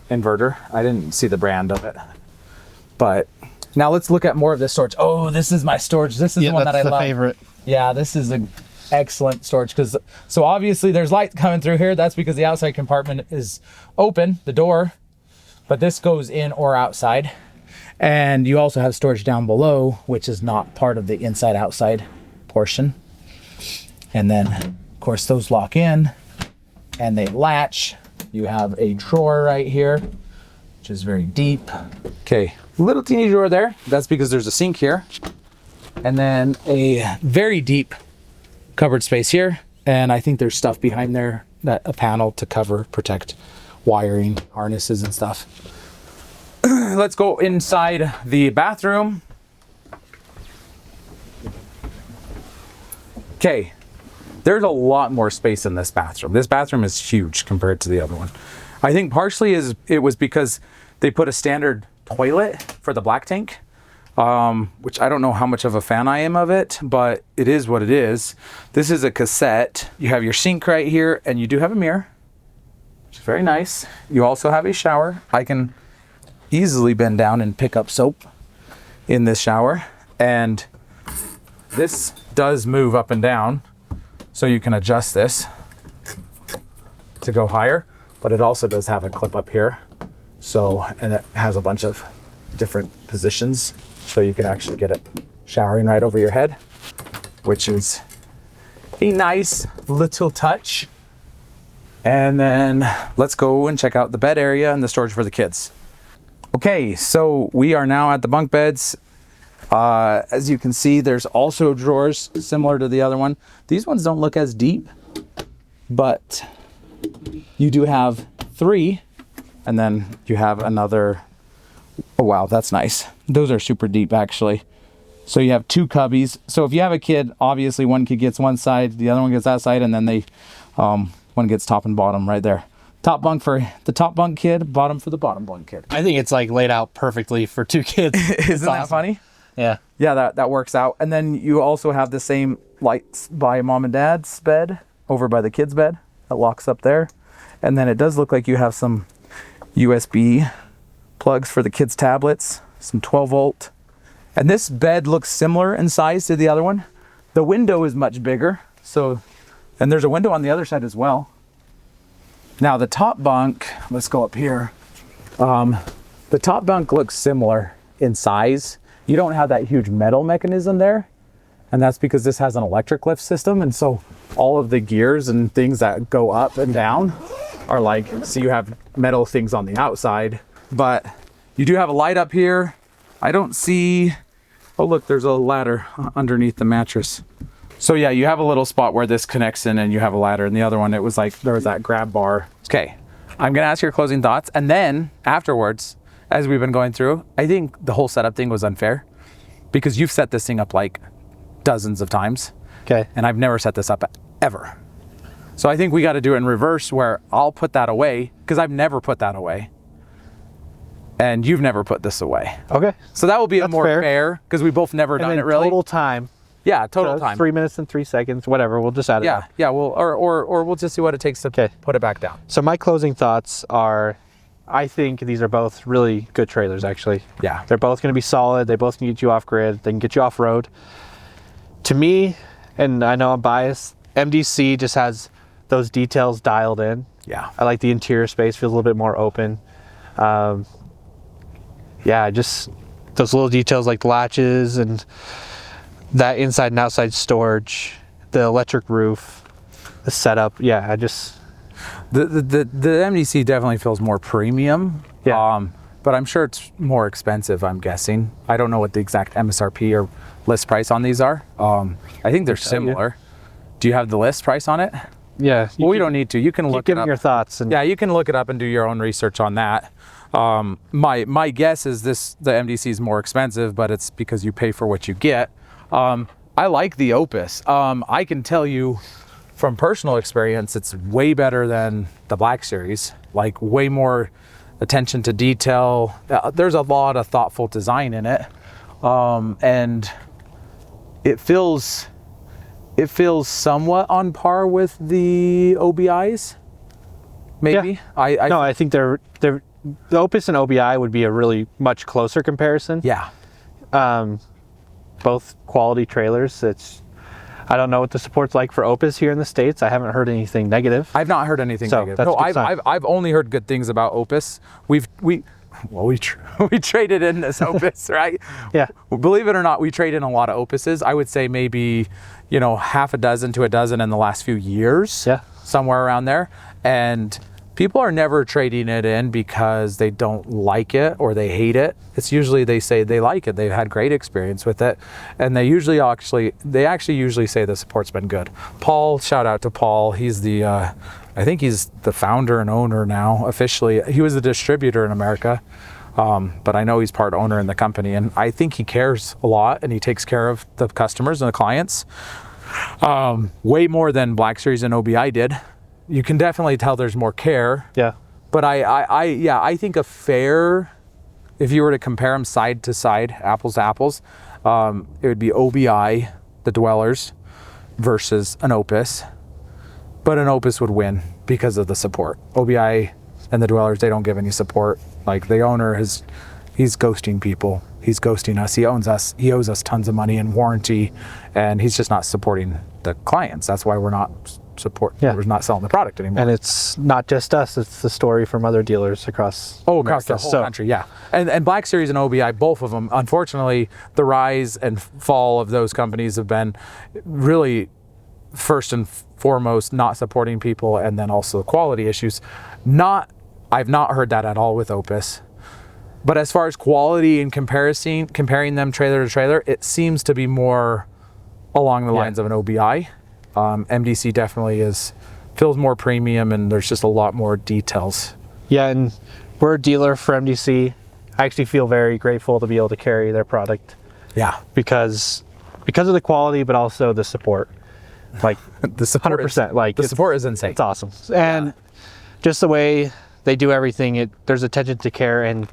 [SPEAKER 1] inverter. I didn't see the brand of it. But now let's look at more of this storage. Oh, this is my storage. This is the one that I love.
[SPEAKER 2] Favorite.
[SPEAKER 1] Yeah, this is an excellent storage so obviously there's light coming through here. That's because the outside compartment is open, the door, but this goes in or outside. And you also have storage down below, which is not part of the inside outside portion. And then of course those lock in and they latch. You have a drawer right here, which is very deep. Okay, little teeny drawer there. That's because there's a sink here. And then a very deep cupboard space here. And I think there's stuff behind there, that a panel to cover, protect wiring, harnesses and stuff. Let's go inside the bathroom. Okay, there's a lot more space in this bathroom. This bathroom is huge compared to the other one. I think partially it was because they put a standard toilet for the black tank, which I don't know how much of a fan I am of it, but it is what it is. This is a cassette. You have your sink right here, and you do have a mirror, which is very nice. You also have a shower. I can easily bend down and pick up soap in this shower, and this does move up and down, so you can adjust this to go higher, but it also does have a clip up here. So, and it has a bunch of different positions, so you can actually get it showering right over your head, which is a nice little touch. And then let's go and check out the bed area and the storage for the kids. Okay, so we are now at the bunk beds. As you can see, there's also drawers similar to the other one. These ones don't look as deep, but you do have 3, and then you have another. Oh wow, that's nice. Those are super deep actually. So you have 2 cubbies. So if you have a kid, obviously one kid gets one side, the other one gets that side, and then they one gets top and bottom right there. Top bunk for the top bunk kid, bottom for the bottom bunk kid.
[SPEAKER 2] I think it's like laid out perfectly for 2 kids.
[SPEAKER 1] Isn't that funny?
[SPEAKER 2] Yeah.
[SPEAKER 1] Yeah, that works out. And then you also have the same lights by mom and dad's bed over by the kids' bed that locks up there. And then it does look like you have some USB plugs for the kids' tablets, some 12 volt. And this bed looks similar in size to the other one. The window is much bigger. So, and there's a window on the other side as well. Now the top bunk, let's go up here. The top bunk looks similar in size. You don't have that huge metal mechanism there. And that's because this has an electric lift system. And so all of the gears and things that go up and down are like, so you have metal things on the outside, but you do have a light up here. I don't see, oh look, there's a ladder underneath the mattress. So yeah, you have a little spot where this connects in and you have a ladder, and the other one, it was like, there was that grab bar. Okay, I'm gonna ask your closing thoughts, and then afterwards, as we've been going through, I think the whole setup thing was unfair because you've set this thing up like dozens of times.
[SPEAKER 2] Okay.
[SPEAKER 1] And I've never set this up ever. So I think we got to do it in reverse, where I'll put that away because I've never put that away. And you've never put this away.
[SPEAKER 2] Okay.
[SPEAKER 1] So that will be
[SPEAKER 2] That's
[SPEAKER 1] a more fair because we both never done
[SPEAKER 2] And
[SPEAKER 1] it
[SPEAKER 2] then
[SPEAKER 1] really.
[SPEAKER 2] total time.
[SPEAKER 1] Yeah, total
[SPEAKER 2] So
[SPEAKER 1] time.
[SPEAKER 2] 3 minutes and 3 seconds, whatever. We'll just add it up.
[SPEAKER 1] Yeah, we'll or we'll just see what it takes to
[SPEAKER 2] Okay.
[SPEAKER 1] put it back down.
[SPEAKER 2] So my closing thoughts are, I think these are both really good trailers, actually.
[SPEAKER 1] Yeah.
[SPEAKER 2] They're both going to be solid. They both can get you off grid. They can get you off road. To me, and I know I'm biased, MDC just has those details dialed in.
[SPEAKER 1] Yeah.
[SPEAKER 2] I like the interior space, feels a little bit more open. yeah, just those little details like the latches and that inside and outside storage, the electric roof, the setup. Yeah, I just
[SPEAKER 1] The MDC definitely feels more premium.
[SPEAKER 2] Yeah.
[SPEAKER 1] But I'm sure it's more expensive, I'm guessing. I don't know what the exact MSRP or list price on these are. I think they're similar. Do you have the list price on it?
[SPEAKER 2] yeah.
[SPEAKER 1] Well, we don't need to. You can look it
[SPEAKER 2] Give me
[SPEAKER 1] up.
[SPEAKER 2] your thoughts. And
[SPEAKER 1] Yeah, you can look it up and do your own research on that. My guess is the MDC is more expensive, but it's because you pay for what you get. I like the Opus. I can tell you from personal experience, it's way better than the Black Series. Like way more attention to detail. There's a lot of thoughtful design in it, and it feels somewhat on par with the OBIs. Maybe.
[SPEAKER 2] Yeah. No, I think they're the Opus and OBI would be a really much closer comparison.
[SPEAKER 1] Yeah.
[SPEAKER 2] Both quality trailers. I don't know what the support's like for Opus here in the States. I haven't heard anything negative.
[SPEAKER 1] I've not heard anything
[SPEAKER 2] So,
[SPEAKER 1] negative.
[SPEAKER 2] that's
[SPEAKER 1] No,
[SPEAKER 2] a good sign.
[SPEAKER 1] I've only heard good things about Opus. We traded in this Opus, right?
[SPEAKER 2] Yeah.
[SPEAKER 1] Believe it or not, we trade in a lot of Opuses. I would say maybe, half a dozen to a dozen in the last few years.
[SPEAKER 2] Yeah.
[SPEAKER 1] Somewhere around there. And people are never trading it in because they don't like it or they hate it. It's usually they say they like it. They've had great experience with it. And they actually usually say the support's been good. Paul, shout out to Paul. He's I think he's the founder and owner now officially. He was the distributor in America. But I know he's part owner in the company, and I think he cares a lot and he takes care of the customers and the clients way more than Black Series and OBI did. You can definitely tell there's more care.
[SPEAKER 2] Yeah.
[SPEAKER 1] But I think if you were to compare them side to side, apples to apples, it would be OBI, the Dwellers, versus an Opus. But an Opus would win because of the support. OBI and the Dwellers, they don't give any support. Like the owner he's ghosting people. He's ghosting us. He owns us. He owes us tons of money and warranty, and he's just not supporting the clients. That's why we're not we're not selling the product anymore.
[SPEAKER 2] And it's not just us, it's the story from other dealers across
[SPEAKER 1] across the
[SPEAKER 2] America.
[SPEAKER 1] whole country, yeah. And Black Series and OBI, both of them, unfortunately, the rise and fall of those companies have been really first and foremost not supporting people, and then also quality issues. I've not heard that at all with Opus. But as far as quality and comparing them trailer to trailer, it seems to be more along the lines of an OBI. MDC definitely feels more premium, and there's just a lot more details.
[SPEAKER 2] Yeah, and we're a dealer for MDC. I actually feel very grateful to be able to carry their product
[SPEAKER 1] Yeah.
[SPEAKER 2] because of the quality, but also the support. Like
[SPEAKER 1] The support
[SPEAKER 2] 100%. Like
[SPEAKER 1] the support is insane.
[SPEAKER 2] it's awesome. And just the way they do everything, there's attention to care, and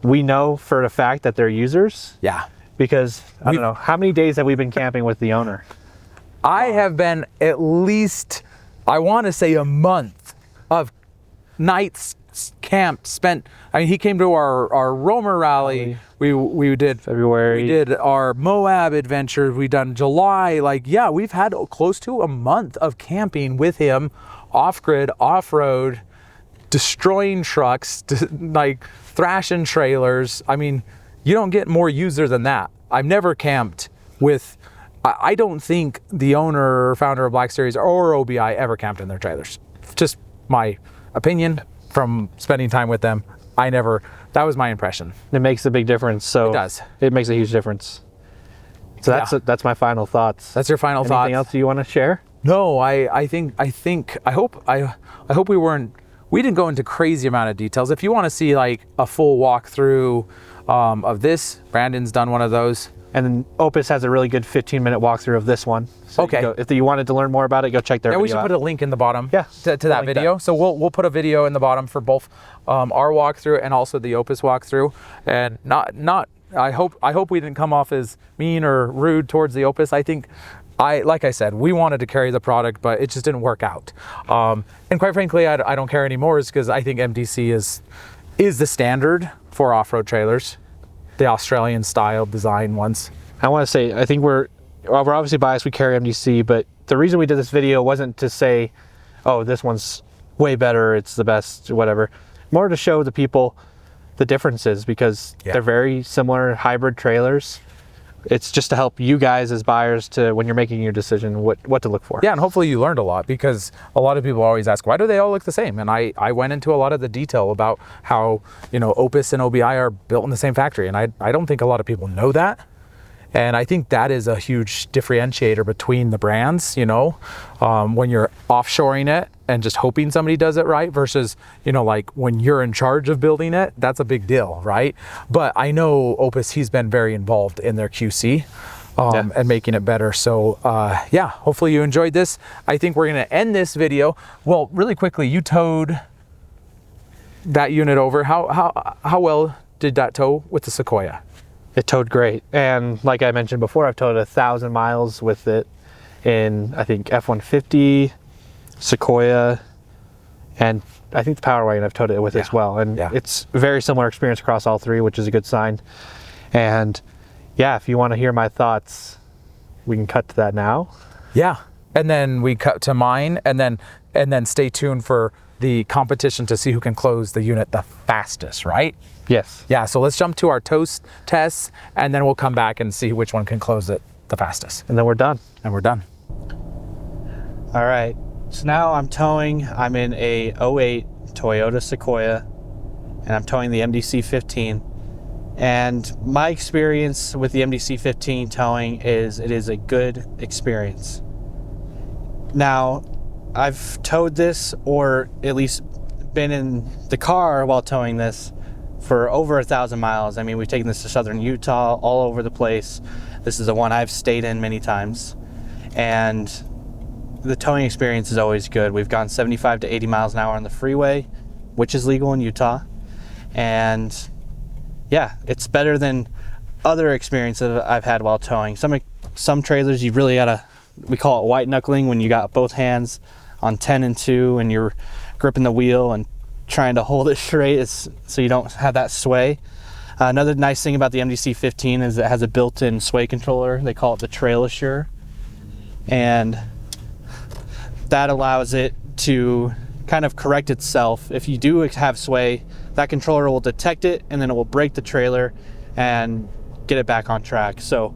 [SPEAKER 2] we know for a fact that they're users
[SPEAKER 1] Yeah.
[SPEAKER 2] because I don't know how many days have we been camping with the owner.
[SPEAKER 1] I have been at least, I want to say, a month of nights camp spent. I mean, he came to our Romer rally. We did
[SPEAKER 2] February.
[SPEAKER 1] We did our Moab adventure. We done July. Like, yeah, we've had close to a month of camping with him, off grid, off road, destroying trucks, like thrashing trailers. I mean, you don't get more user than that. I've never camped with. I don't think the owner or founder of Black Series or OBI ever camped in their trailers. Just my opinion from spending time with them. That was my impression.
[SPEAKER 2] It makes a big difference. So
[SPEAKER 1] It does.
[SPEAKER 2] It makes a huge difference. So that's my final thoughts.
[SPEAKER 1] That's your final thought.
[SPEAKER 2] Anything else you want to share?
[SPEAKER 1] No, I hope we didn't go into crazy amount of details. If you want to see like a full walkthrough of this, Brandon's done one of those.
[SPEAKER 2] And then Opus has a really good 15-minute walkthrough of this one. So
[SPEAKER 1] Okay.
[SPEAKER 2] if you wanted to learn more about it, go check their
[SPEAKER 1] Yeah,
[SPEAKER 2] video
[SPEAKER 1] we should
[SPEAKER 2] out.
[SPEAKER 1] put a link in the bottom
[SPEAKER 2] Yeah,
[SPEAKER 1] to that
[SPEAKER 2] like
[SPEAKER 1] video. So we'll put a video in the bottom for both our walkthrough and also the Opus walkthrough. And I hope we didn't come off as mean or rude towards the Opus. I think like I said, we wanted to carry the product, but it just didn't work out. And quite frankly, I don't care anymore, is because I think MDC is the standard for off-road trailers, the Australian style design ones.
[SPEAKER 2] I want to say, I think we're obviously biased. We carry MDC, but the reason we did this video wasn't to say, oh, this one's way better, it's the best, whatever. More to show the people the differences, because
[SPEAKER 1] Yeah.
[SPEAKER 2] they're very similar hybrid trailers. It's just to help you guys as buyers to, when you're making your decision, what to look for.
[SPEAKER 1] Yeah, and hopefully you learned a lot, because a lot of people always ask, why do they all look the same? And I went into a lot of the detail about how, you know, Opus and OBI are built in the same factory. And I don't think a lot of people know that. And I think that is a huge differentiator between the brands, you know, when you're offshoring it and just hoping somebody does it right versus, you know, like when you're in charge of building it, that's a big deal, right? But I know Opus, he's been very involved in their QC and making it better. So yeah, hopefully you enjoyed this. I think we're going to end this video. Well, really quickly, you towed that unit over. How well did that tow with the Sequoia?
[SPEAKER 2] It towed great. And like I mentioned before, I've towed 1,000 miles with it in, I think, F-150, Sequoia, and I think the Power Wagon I've towed it with as well. And it's a very similar experience across all three, which is a good sign. And yeah, if you want to hear my thoughts, we can cut to that now.
[SPEAKER 1] Yeah. And then we cut to mine, and then stay tuned for the competition to see who can close the unit the fastest, right?
[SPEAKER 2] Yes.
[SPEAKER 1] Yeah, so let's jump to our toast tests, and then we'll come back and see which one can close it the fastest.
[SPEAKER 2] And then we're done.
[SPEAKER 1] And we're done.
[SPEAKER 2] All right. So now I'm towing. I'm in a 08 Toyota Sequoia, and I'm towing the MDC-15. And my experience with the MDC-15 towing is it is a good experience. Now, I've towed this, or at least been in the car while towing this, for over 1,000 miles. I mean, we've taken this to southern Utah, all over the place. This is the one I've stayed in many times. And the towing experience is always good. We've gone 75 to 80 miles an hour on the freeway, which is legal in Utah. And yeah, it's better than other experiences I've had while towing. Some trailers, you really gotta, we call it white knuckling, when you got both hands on 10 and 2 and you're gripping the wheel and trying to hold it straight so you don't have that sway. Another nice thing about the MDC-15 is it has a built-in sway controller. They call it the Trail Assure. And that allows it to kind of correct itself. If you do have sway, that controller will detect it, and then it will brake the trailer and get it back on track. So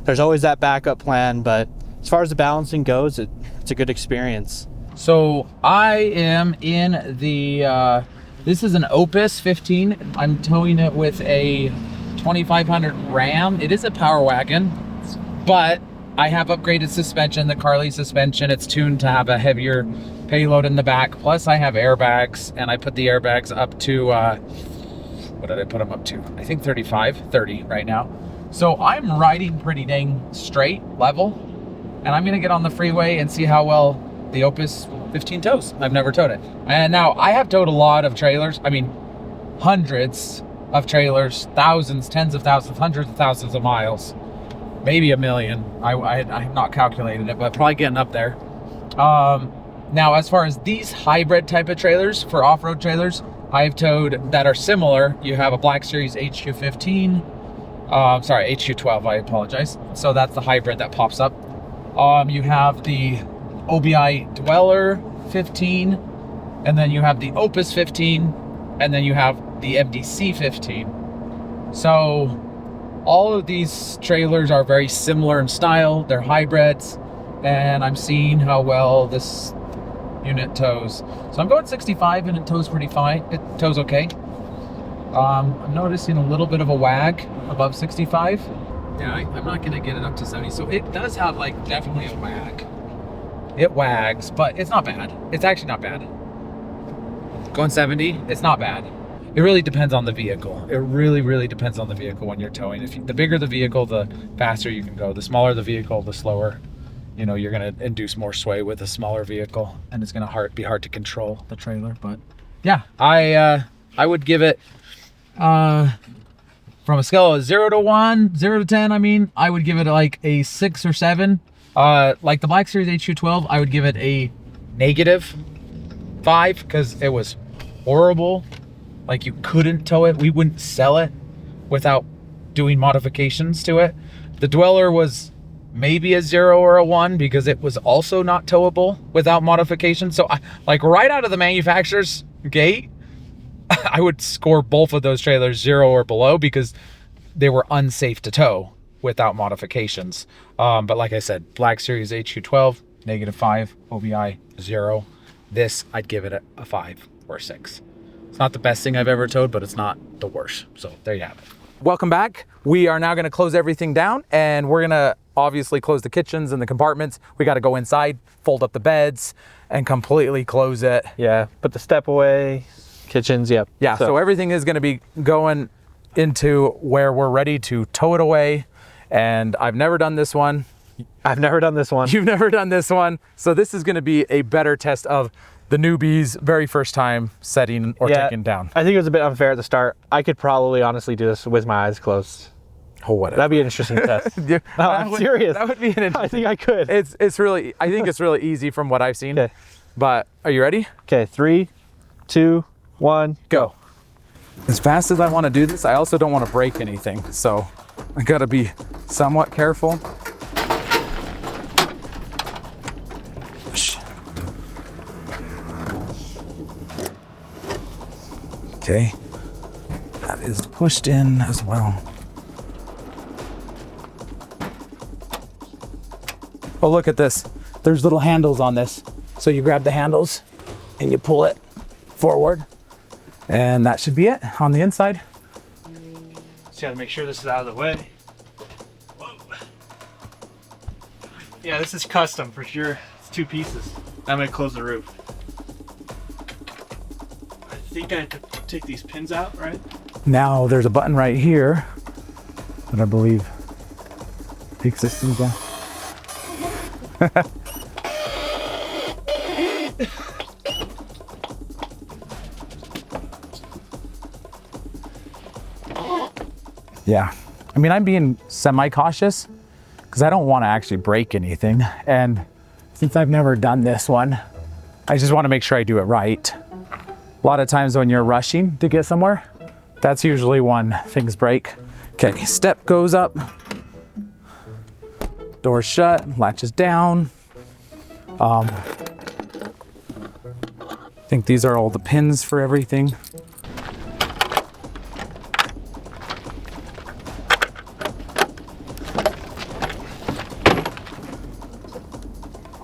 [SPEAKER 2] there's always that backup plan, but as far as the balancing goes, it's a good experience.
[SPEAKER 1] So I am in the, this is an Opus 15. I'm towing it with a 2500 Ram. It is a Power Wagon, but I have upgraded suspension, the Carly suspension. It's tuned to have a heavier payload in the back. Plus I have airbags, and I put the airbags up to, what did I put them up to? I think 30 right now. So I'm riding pretty dang straight, level, and I'm gonna get on the freeway and see how well the Opus 15 tows. I've never towed it. And now I have towed a lot of trailers. I mean, hundreds of trailers, thousands, tens of thousands, hundreds of thousands of miles, maybe a million. I have not calculated it, but probably getting up there. Now, as far as these hybrid type of trailers, for off-road trailers, I've towed that are similar. You have a Black Series HQ15, sorry, HQ12, I apologize. So that's the hybrid that pops up. You have the OBI Dweller 15, and then you have the Opus 15, and then you have the MDC 15. So all of these trailers are very similar in style. They're hybrids, and I'm seeing how well this unit tows. So I'm going 65, and it tows pretty fine. It tows okay. I'm noticing a little bit of a wag above 65. Yeah, I'm not gonna get it up to 70. So it does have like definitely a wag. It wags, but it's not bad. It's actually not bad. Going 70, it's not bad. It really depends on the vehicle. It really depends on the vehicle when you're towing. The bigger the vehicle, the faster you can go. The smaller the vehicle, the slower. You know, you're gonna induce more sway with a smaller vehicle, and it's gonna be hard to control the trailer. But yeah, I would give it from a scale of 0 to 1, 0 to 10. I mean, I would give it like a 6 or 7. Like the Black Series HQ12, I would give it a -5 because it was horrible. Like, you couldn't tow it. We wouldn't sell it without doing modifications to it. The Dweller was maybe a 0 or a 1 because it was also not towable without modification. So like right out of the manufacturer's gate, I would score both of those trailers 0 or below because they were unsafe to tow without modifications. But like I said, Black Series HQ12, -5, OBI 0. This, I'd give it a 5 or 6. It's not the best thing I've ever towed, but it's not the worst. So there you have it. Welcome back. We are now going to close everything down, and we're going to obviously close the kitchens and the compartments. We got to go inside, fold up the beds, and completely close it.
[SPEAKER 2] Yeah, put the step away, kitchens, yep.
[SPEAKER 1] Yeah, so everything is going to be going into where we're ready to tow it away. And I've never done this one.
[SPEAKER 2] I've never done this one.
[SPEAKER 1] You've never done this one. So this is going to be a better test of the newbies' very first time setting or taking down.
[SPEAKER 2] I think it was a bit unfair at the start. I could probably honestly do this with my eyes closed.
[SPEAKER 1] Oh, whatever.
[SPEAKER 2] That'd be an interesting test. No, I'm serious.
[SPEAKER 1] That would be an
[SPEAKER 2] I think I could.
[SPEAKER 1] It's really, I think it's really easy from what I've seen.
[SPEAKER 2] Okay.
[SPEAKER 1] But are you ready?
[SPEAKER 2] Okay, 3, 2, 1, go.
[SPEAKER 1] As fast as I want to do this, I also don't want to break anything. So I got to be somewhat careful. Okay. That is pushed in as well. Oh, look at this. There's little handles on this. So you grab the handles and you pull it forward. And that should be it on the inside.
[SPEAKER 2] Just gotta make sure this is out of the way. Whoa. Yeah, this is custom for sure. It's 2 pieces. I'm gonna close the roof. I think I have to take these pins out, right?
[SPEAKER 1] Now there's a button right here that I believe takes this thing down. Yeah, I mean, I'm being semi-cautious because I don't want to actually break anything. And since I've never done this one, I just want to make sure I do it right. A lot of times when you're rushing to get somewhere, that's usually when things break. Okay, step goes up, door shut, latches down. I think these are all the pins for everything.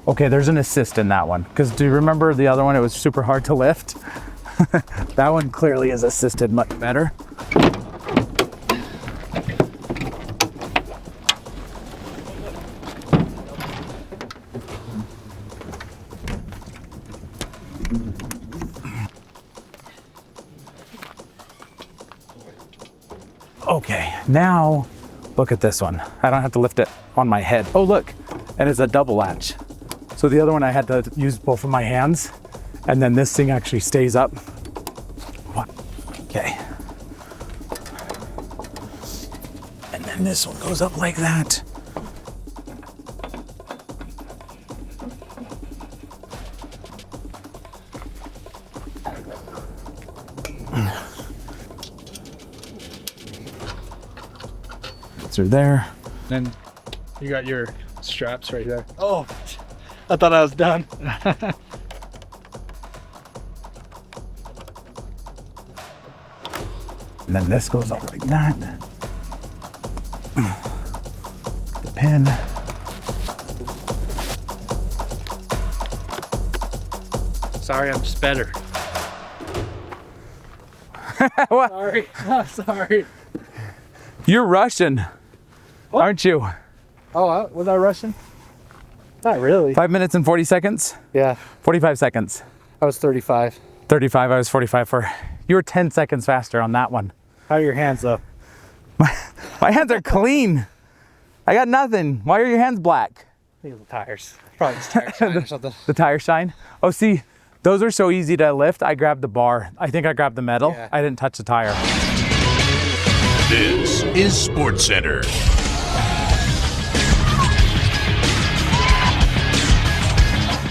[SPEAKER 1] Okay, there's an assist in that one. Because do you remember the other one? It was super hard to lift. That one clearly is assisted much better. Okay, now look at this one. I don't have to lift it on my head. Oh, look, and it's a double latch. So the other one I had to use both of my hands, and then this thing actually stays up. Okay. And then this one goes up like that. Through there.
[SPEAKER 3] Then you got your straps right there.
[SPEAKER 2] Oh, I thought I was done.
[SPEAKER 1] And then this goes up like that. The pin.
[SPEAKER 2] Sorry, I'm just better.
[SPEAKER 1] What?
[SPEAKER 3] Sorry. Sorry.
[SPEAKER 1] You're Russian, aren't you?
[SPEAKER 3] Oh, was I Russian? Not really.
[SPEAKER 1] 5 minutes and 40 seconds?
[SPEAKER 3] Yeah,
[SPEAKER 1] 45 seconds.
[SPEAKER 3] I was 35.
[SPEAKER 1] 35, I was 45 for. You were 10 seconds faster on that one.
[SPEAKER 3] How are your hands though?
[SPEAKER 1] My hands are clean. I got nothing. Why are your hands black?
[SPEAKER 3] I think it's the tires. Probably just tire shine or something.
[SPEAKER 1] The tire shine? Oh, see, those are so easy to lift. I grabbed the bar. I think I grabbed the metal.
[SPEAKER 3] Yeah.
[SPEAKER 1] I didn't touch the tire.
[SPEAKER 4] This is SportsCenter.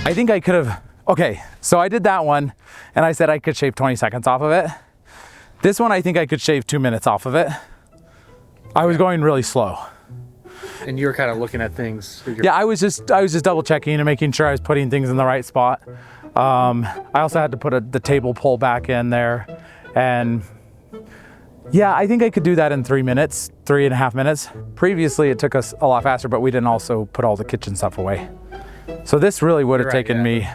[SPEAKER 1] I think I could have, okay, so I did that one and I said I could shave 20 seconds off of it. This one, I think I could shave 2 minutes off of it. I was going really slow.
[SPEAKER 3] And you were kind of looking at things.
[SPEAKER 1] Yeah, I was just double checking and making sure I was putting things in the right spot. I also had to put the table pull back in there And yeah, I think I could do that in 3 minutes, 3.5 minutes. Previously, it took us a lot faster, but we didn't also put all the kitchen stuff away. So this really would have
[SPEAKER 2] You're right,
[SPEAKER 1] taken
[SPEAKER 2] yeah.
[SPEAKER 1] me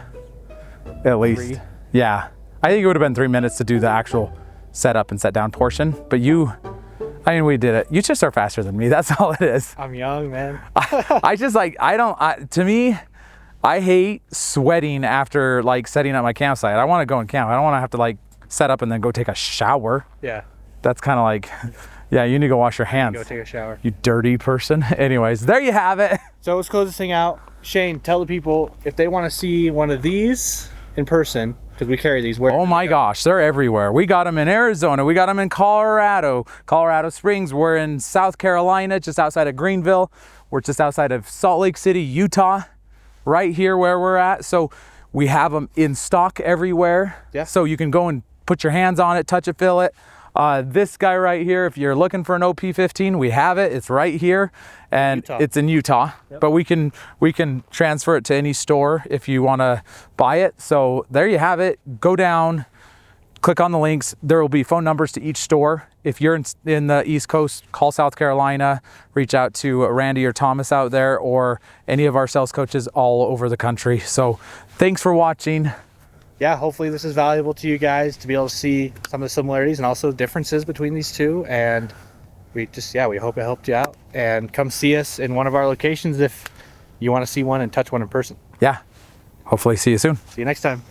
[SPEAKER 1] at least,
[SPEAKER 2] 3.
[SPEAKER 1] yeah. I think it would have been 3 minutes to do the actual setup and set down portion. But we did it. You just are faster than me. That's all it is.
[SPEAKER 3] I'm young, man.
[SPEAKER 1] To me, I hate sweating after like setting up my campsite. I want to go and camp. I don't want to have to like set up and then go take a shower.
[SPEAKER 3] Yeah.
[SPEAKER 1] That's kind of like, yeah, you need to go wash your hands.
[SPEAKER 3] Go take a shower.
[SPEAKER 1] You dirty person. Anyways, there you have it.
[SPEAKER 3] So let's close this thing out. Shane, tell the people if they want to see one of these in person, because we carry these. Where?
[SPEAKER 1] Oh my gosh, they're everywhere. We got them in Arizona. We got them in Colorado Springs. We're in South Carolina, just outside of Greenville. We're just outside of Salt Lake City, Utah, right here where we're at. So we have them in stock everywhere.
[SPEAKER 3] Yeah.
[SPEAKER 1] So you can go and put your hands on it, touch it, feel it. This guy right here, if you're looking for an OP15, we have it. It's right here, and
[SPEAKER 3] Utah.
[SPEAKER 1] it's in Utah.
[SPEAKER 3] Yep.
[SPEAKER 1] But we can transfer it to any store if you want to buy it. So there you have it. Go down, click on the links. There will be phone numbers to each store. If you're in the East Coast, call South Carolina. Reach out to Randy or Thomas out there, or any of our sales coaches all over the country. So thanks for watching.
[SPEAKER 3] Yeah, hopefully this is valuable to you guys to be able to see some of the similarities and also differences between these two. And we hope it helped you out. And come see us in one of our locations if you want to see one and touch one in person.
[SPEAKER 1] Yeah. Hopefully see you soon.
[SPEAKER 3] See you next time.